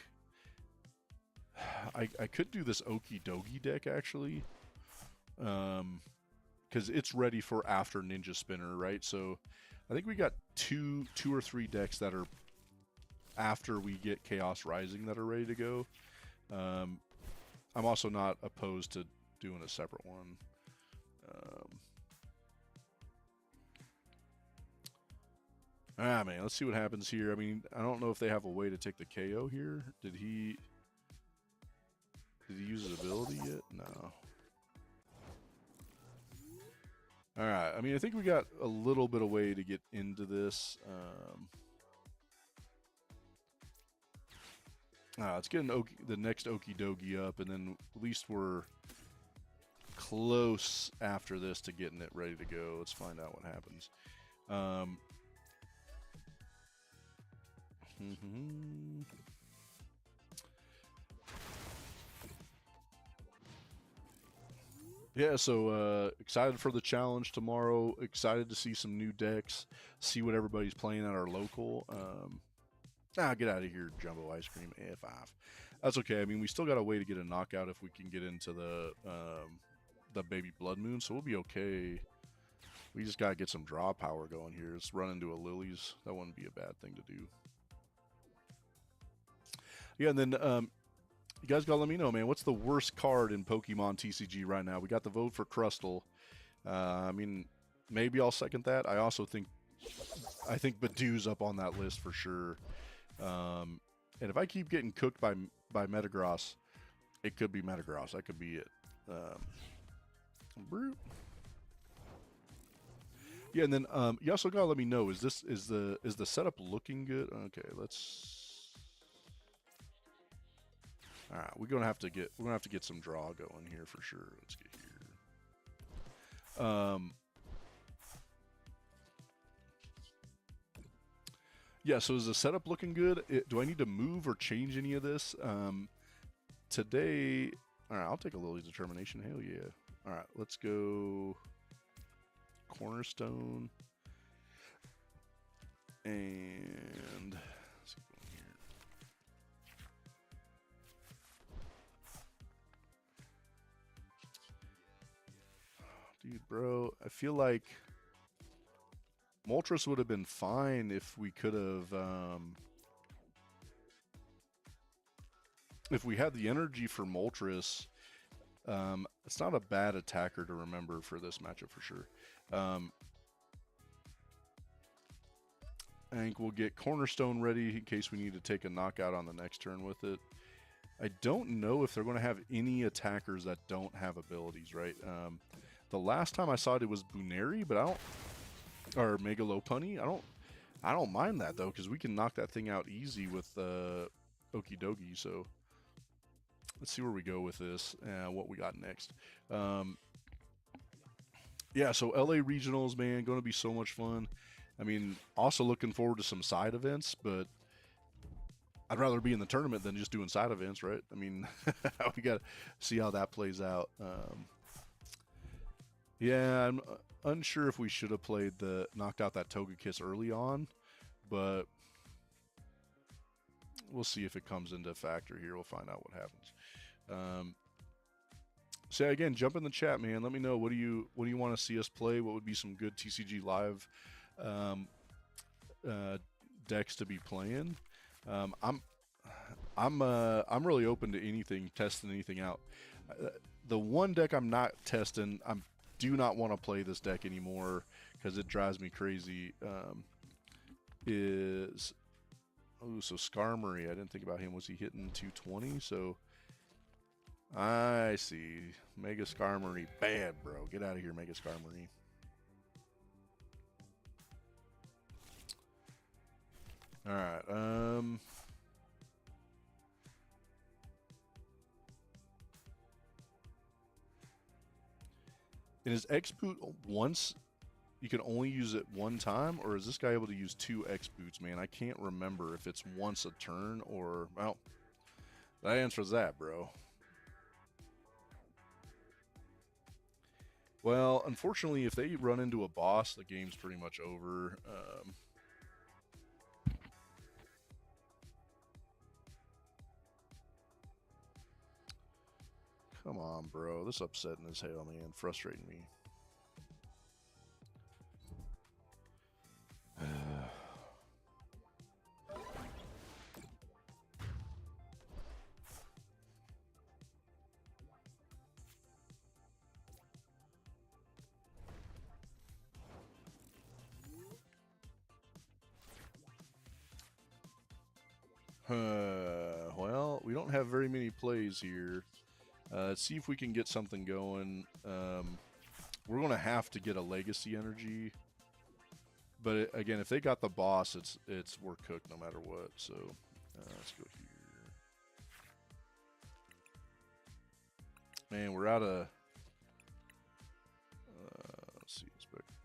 I could do this Okidogi deck, actually. Because it's ready for after Ninja Spinner, right? So I think we got two or three decks that are after we get Chaos Rising that are ready to go. I'm also not opposed to doing a separate one. Man, let's see what happens here. I mean, I don't know if they have a way to take the KO here. Did he use his ability yet? No. Alright, I mean, I think we got a little bit of way to get into this. Let's get the next Okidogi up, and then at least we're close after this to getting it ready to go. Let's find out what happens. Yeah, so excited for the challenge tomorrow. Excited to see some new decks, see what everybody's playing at our local. Get out of here, Jumbo Ice Cream A5. That's okay. I mean, we still got a way to get a knockout if we can get into the Baby Blood Moon, so we'll be okay. We just got to get some draw power going here. Let's run into a Lily's. That wouldn't be a bad thing to do. Yeah, and then you guys got to let me know, man. What's the worst card in Pokemon TCG right now? We got the vote for Crustle. I mean, maybe I'll second that. I also think Badoo's up on that list for sure. And if I keep getting cooked by by Metagross, it could be Metagross. That could be it. Brute. Yeah, and then you also gotta let me know, is the setup looking good? Okay, let's. All right, we're gonna have to get some draw going here for sure. Let's get here. Yeah, so is the setup looking good? Do I need to move or change any of this? Today, all right, I'll take a Lily's Determination. Hell yeah. All right, let's go Cornerstone. And let's go here. Dude, bro, I feel like Moltres would have been fine if we could have, if we had the energy for Moltres. It's not a bad attacker to remember for this matchup for sure. I think we'll get Cornerstone ready in case we need to take a knockout on the next turn with it. I don't know if they're going to have any attackers that don't have abilities, right? The last time I saw it, it was Buneri, but I don't, or Mega Lopunny. I don't mind that though, because we can knock that thing out easy with Okidogi. So let's see where we go with this and what we got next. Yeah, so LA Regionals, man, going to be so much fun. I mean, also looking forward to some side events, but I'd rather be in the tournament than just doing side events, right? I mean, we got to see how that plays out. Yeah, I'm unsure if we should have knocked out that Togekiss early on, but we'll see if it comes into factor here. We'll find out what happens. So yeah, again, jump in the chat, man. Let me know, what do you want to see us play? What would be some good TCG Live decks to be playing? I'm really open to anything, testing anything out. The one deck I'm not testing, I do not want to play this deck anymore because it drives me crazy. So Skarmory, I didn't think about him. Was he hitting 220? So I see. Mega Skarmory, bad, bro. Get out of here, Mega Skarmory. All right. And is X-Boot once, you can only use it one time, or is this guy able to use 2 X-Boots, man? I can't remember if it's once a turn or, well, that answers that, bro. Well, unfortunately, if they run into a boss, the game's pretty much over. Come on, bro. This upsetting as hell, man. Frustrating me. Well, we don't have very many plays here. Let's see if we can get something going. We're going to have to get a Legacy Energy. But again, if they got the boss, we're cooked no matter what. So let's go here. Man, we're out of. Let's see, inspect board.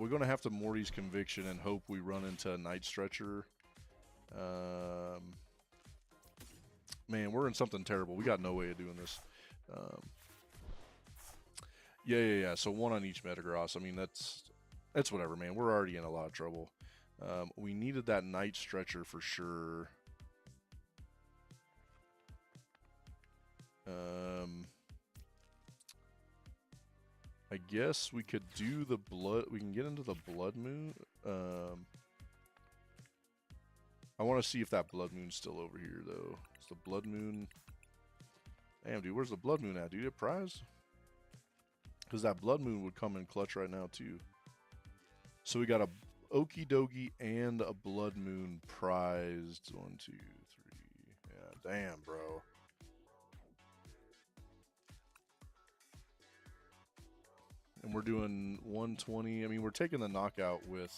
We're going to have to Morty's Conviction and hope we run into a Night Stretcher. Man, we're in something terrible. We got no way of doing this. Yeah. So 1 on each Metagross. I mean, that's whatever, man. We're already in a lot of trouble. We needed that Night Stretcher for sure. I guess we could do the blood. We can get into the Blood Moon. I want to see if that Blood Moon's still over here, though. Is the Blood Moon... Damn, dude, where's the Blood Moon at? Do you get a prize? Because that Blood Moon would come in clutch right now, too. So we got a Okidogi and a Blood Moon prized. 1, 2, 3. Yeah, damn, bro. And we're doing 120. I mean, we're taking the knockout with.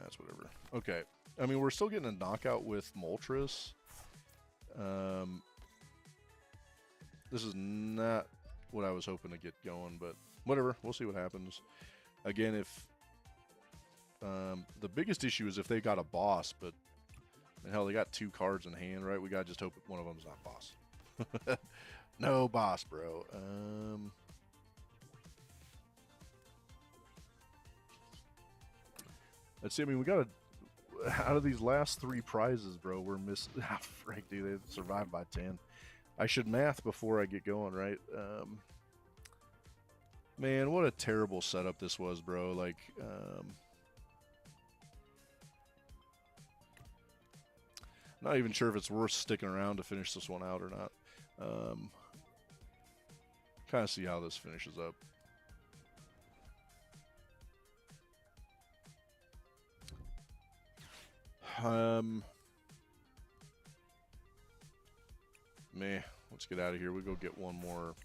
That's whatever. Okay. I mean, we're still getting a knockout with Moltres. This is not what I was hoping to get going, but whatever. We'll see what happens. Again, if the biggest issue is if they got a boss, but hell, they got 2 cards in hand, right? We gotta just hope one of them's not boss. No boss, bro. Let's see. I mean, we got out of these last 3 prizes, bro. We're missing. Ah, frick, dude, they survived by 10. I should math before I get going, right? Man, what a terrible setup this was, bro. Like, not even sure if it's worth sticking around to finish this one out or not. Kind of see how this finishes up. Meh. Let's get out of here. We go get one more.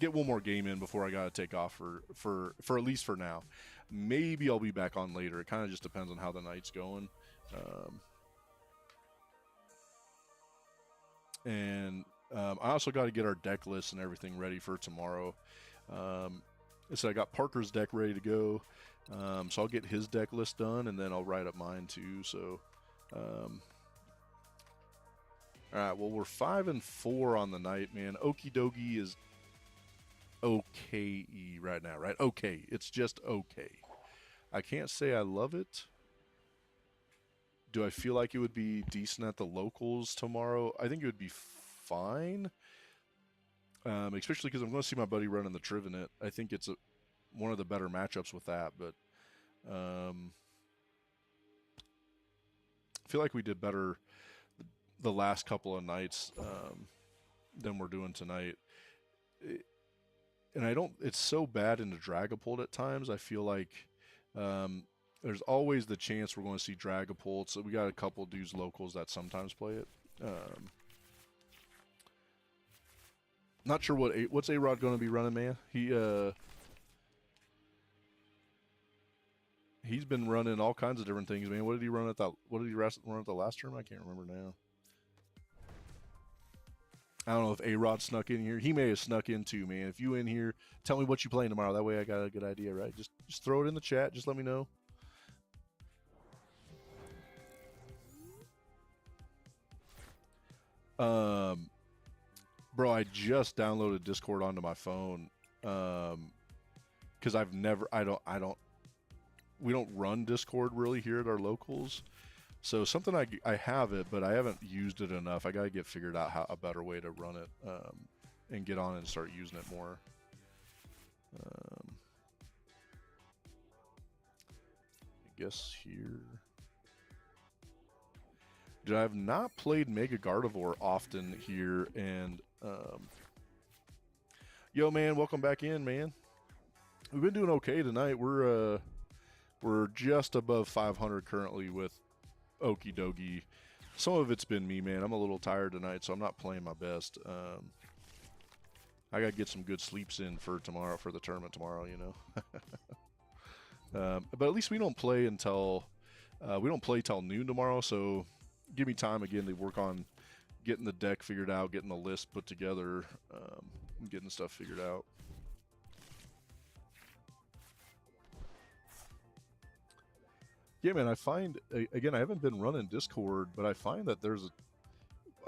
Get one more game in before I gotta take off for at least for now. Maybe I'll be back on later. It kind of just depends on how the night's going. I also got to get our deck list and everything ready for tomorrow. So I got Parker's deck ready to go. So I'll get his deck list done, and then I'll write up mine too. So, all right. Well, we're 5-4 on the night, man. Okidogi is okay right now, right? Okay, it's just okay. I can't say I love it. Do I feel like it would be decent at the locals tomorrow? I think it would be fine. Especially because I'm going to see my buddy running the Trivenet. I think it's one of the better matchups with that, but I feel like we did better the last couple of nights than we're doing tonight. And it's so bad in the Dragapult at times. I feel like there's always the chance we're going to see Dragapult. So we got a couple dudes locals that sometimes play it. Not sure what's A-Rod going to be running, man. He's been running all kinds of different things, man. What did he run at the last term? I can't remember now. I don't know if A-Rod snuck in here. He may have snuck in too, man. If you in here, tell me what you playing tomorrow. That way I got a good idea, right? Just throw it in the chat. Just let me know. Bro, I just downloaded Discord onto my phone. Because we don't run Discord really here at our locals. So something I have it, but I haven't used it enough. I got to get figured out a better way to run it and get on and start using it more. I guess here. Dude, I have not played Mega Gardevoir often here, and yo, man, welcome back in, man. We've been doing okay tonight. We're just above 500 currently with Okidogi. Some of it's been me, man. I'm a little tired tonight, so I'm not playing my best. I gotta get some good sleeps in for tomorrow, for the tournament tomorrow, you know. But at least we don't play till noon tomorrow, so give me time again to work on getting the deck figured out, getting the list put together, and getting stuff figured out. Yeah, man, I find, again, I haven't been running Discord, but I find that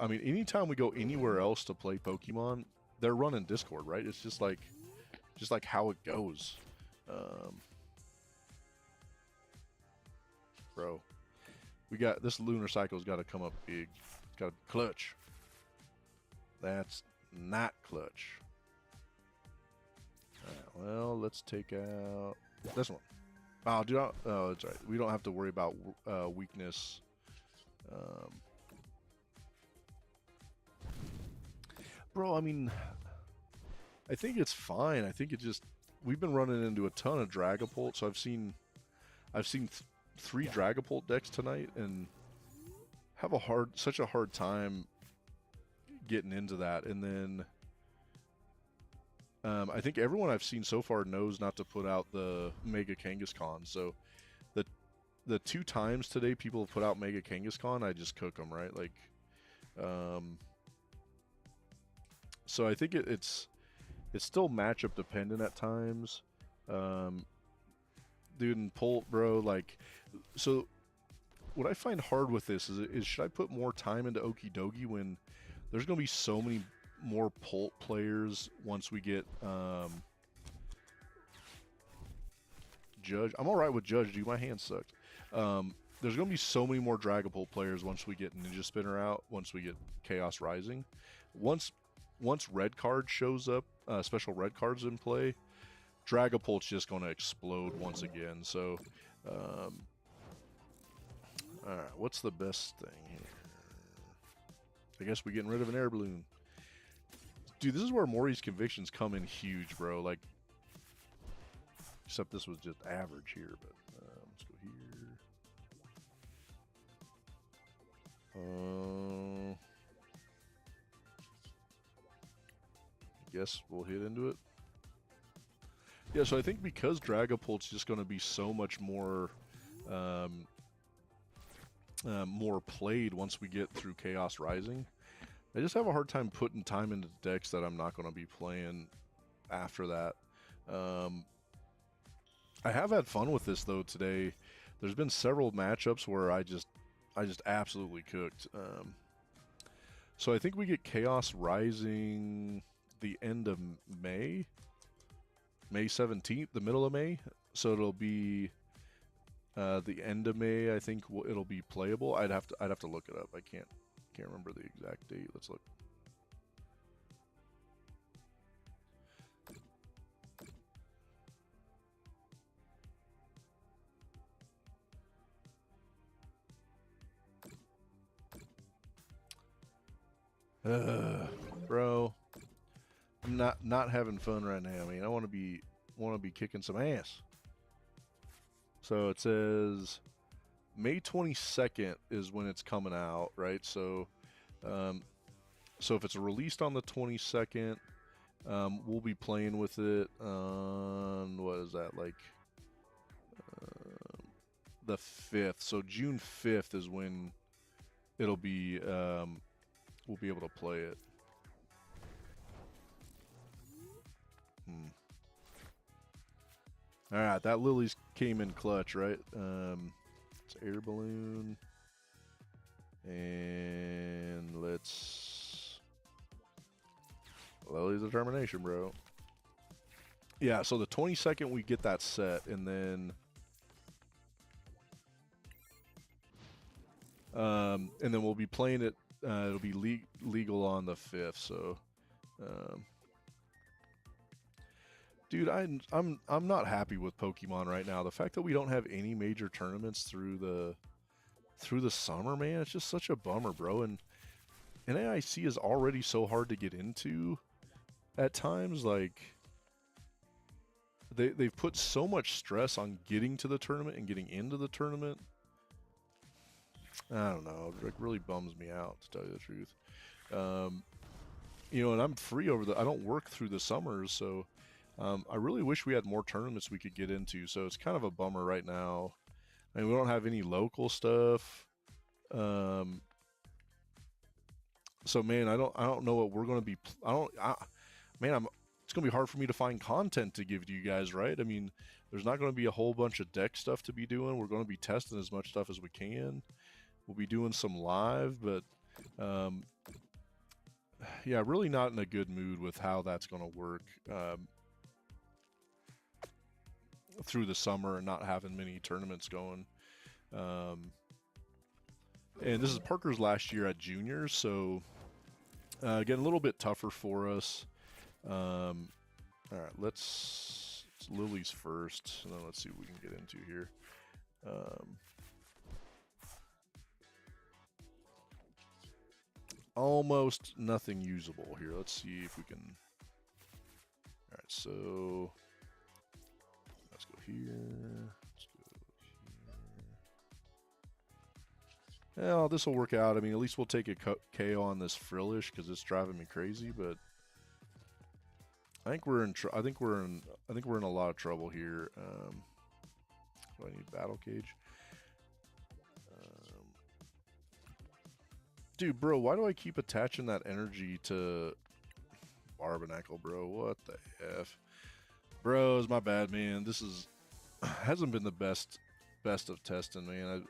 I mean, anytime we go anywhere else to play Pokemon, they're running Discord, right? It's just like how it goes. Bro, we got, this Lunar Cycle's got to come up big. It's got to clutch. That's not clutch. Well, let's take out this one. Oh, it's right. We don't have to worry about weakness. Bro, I mean, I think it's fine. I think it just, we've been running into a ton of Dragapult, so I've seen 3 Dragapult decks tonight, and have such a hard time getting into that. And then I think everyone I've seen so far knows not to put out the Mega Kangaskhan. So the 2 times today people have put out Mega Kangaskhan, I just cook them, right? Like, so I think it's still matchup dependent at times. Dude, and Pult, bro, like, so what I find hard with this is should I put more time into Okidogi when there's going to be so many more Pult players once we get Judge. I'm all right with Judge, dude. My hand sucked. There's going to be so many more Dragapult players once we get Ninja Spinner out, once we get Chaos Rising. Once red card shows up, special red cards in play, Dragapult's just going to explode once again. So, all right, what's the best thing here? I guess we're getting rid of an air balloon. Dude, this is where Maury's convictions come in huge, bro. Like, except this was just average here, but let's go here. I guess we'll hit into it. Yeah, so I think because Dragapult's just going to be so much more more played once we get through Chaos Rising, I just have a hard time putting time into decks that I'm not going to be playing after that. I have had fun with this though today. There's been several matchups where I just absolutely cooked. So I think we get Chaos Rising the end of May 17th, the middle of May. So it'll be the end of May. I think it'll be playable. I'd have to look it up. I can't remember the exact date. Let's look. Bro, I'm not having fun right now. I mean, I want to be kicking some ass. So it says May 22nd is when it's coming out, right? So, so if it's released on the 22nd, we'll be playing with it on, what is that, like the 5th. So June 5th is when it'll be, we'll be able to play it. All right, that Lily's came in clutch, right? It's air balloon, and let's Lily's determination, bro. Yeah, so the 22nd we get that set, and then we'll be playing it. It'll be legal on the 5th. So, dude, I'm not happy with Pokemon right now. The fact that we don't have any major tournaments through the summer, man, it's just such a bummer, bro. And NAIC is already so hard to get into at times. Like, they've put so much stress on getting to the tournament and getting into the tournament. I don't know. It really bums me out, to tell you the truth. You know, and I'm free I don't work through the summers, so I really wish we had more tournaments we could get into. So it's kind of a bummer right now. I mean, we don't have any local stuff. So man, I don't know what we're going to be. It's going to be hard for me to find content to give to you guys, right? I mean, there's not going to be a whole bunch of deck stuff to be doing. We're going to be testing as much stuff as we can. We'll be doing some live, but yeah, really not in a good mood with how that's going to work through the summer and not having many tournaments going. And this is Parker's last year at juniors, so again, a little bit tougher for us. All right, it's Lily's first, and then let's see what we can get into here. Almost nothing usable here. Let's see if we can. All right, so here. Let's go here. Well, this will work out. I mean, at least we'll take a KO on this Frillish because it's driving me crazy. But I think we're in. I think we're in a lot of trouble here. Do I need Battle Cage? Dude, bro, why do I keep attaching that energy to Barbarnacle, bro? What the F? Bro, it's my bad, man. This hasn't been the best of testing, man. I'm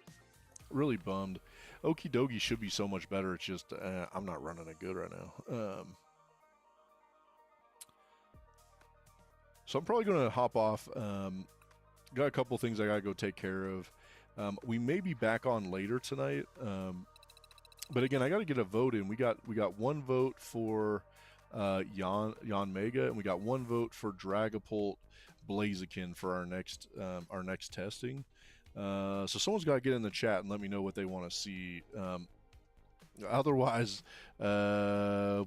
really bummed. Okidogi should be so much better. It's just I'm not running it good right now. So I'm probably going to hop off. Got a couple things I got to go take care of. We may be back on later tonight. But again, I got to get a vote in. We got one vote for Yon Mega, and we got one vote for Dragapult Blaziken for our next testing. So someone's got to get in the chat and let me know what they want to see. Otherwise, I'll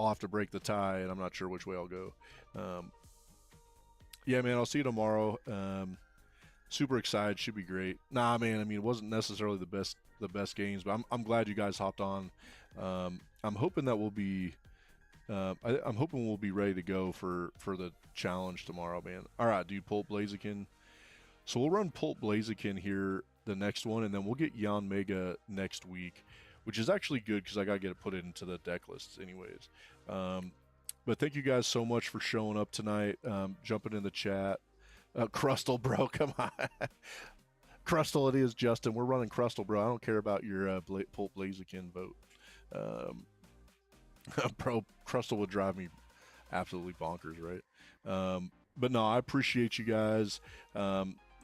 have to break the tie, and I'm not sure which way I'll go. Yeah, man, I'll see you tomorrow. Super excited, should be great. Nah, man, I mean, it wasn't necessarily the best games, but I'm glad you guys hopped on. I'm hoping that we'll be I'm hoping we'll be ready to go for the challenge tomorrow, man. All right, dude, Pulp Blaziken. So we'll run Pulp Blaziken here the next one, and then we'll get Yon Mega next week, which is actually good because I gotta get it put into the deck lists anyways. But thank you guys so much for showing up tonight, jumping in the chat. Crustle, bro, come on. Crustle it is, Justin. We're running Crustle, bro. I don't care about your Pulp Blaziken vote. Bro, Crustle would drive me absolutely bonkers, right? But no, I appreciate you guys.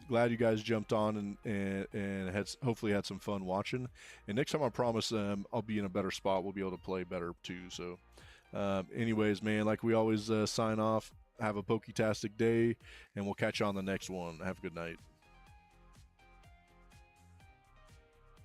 Glad you guys jumped on and hopefully had some fun watching. And next time, I promise I'll be in a better spot. We'll be able to play better too. So anyways, man, like we always sign off. Have a Poketastic day, and we'll catch you on the next one. Have a good night.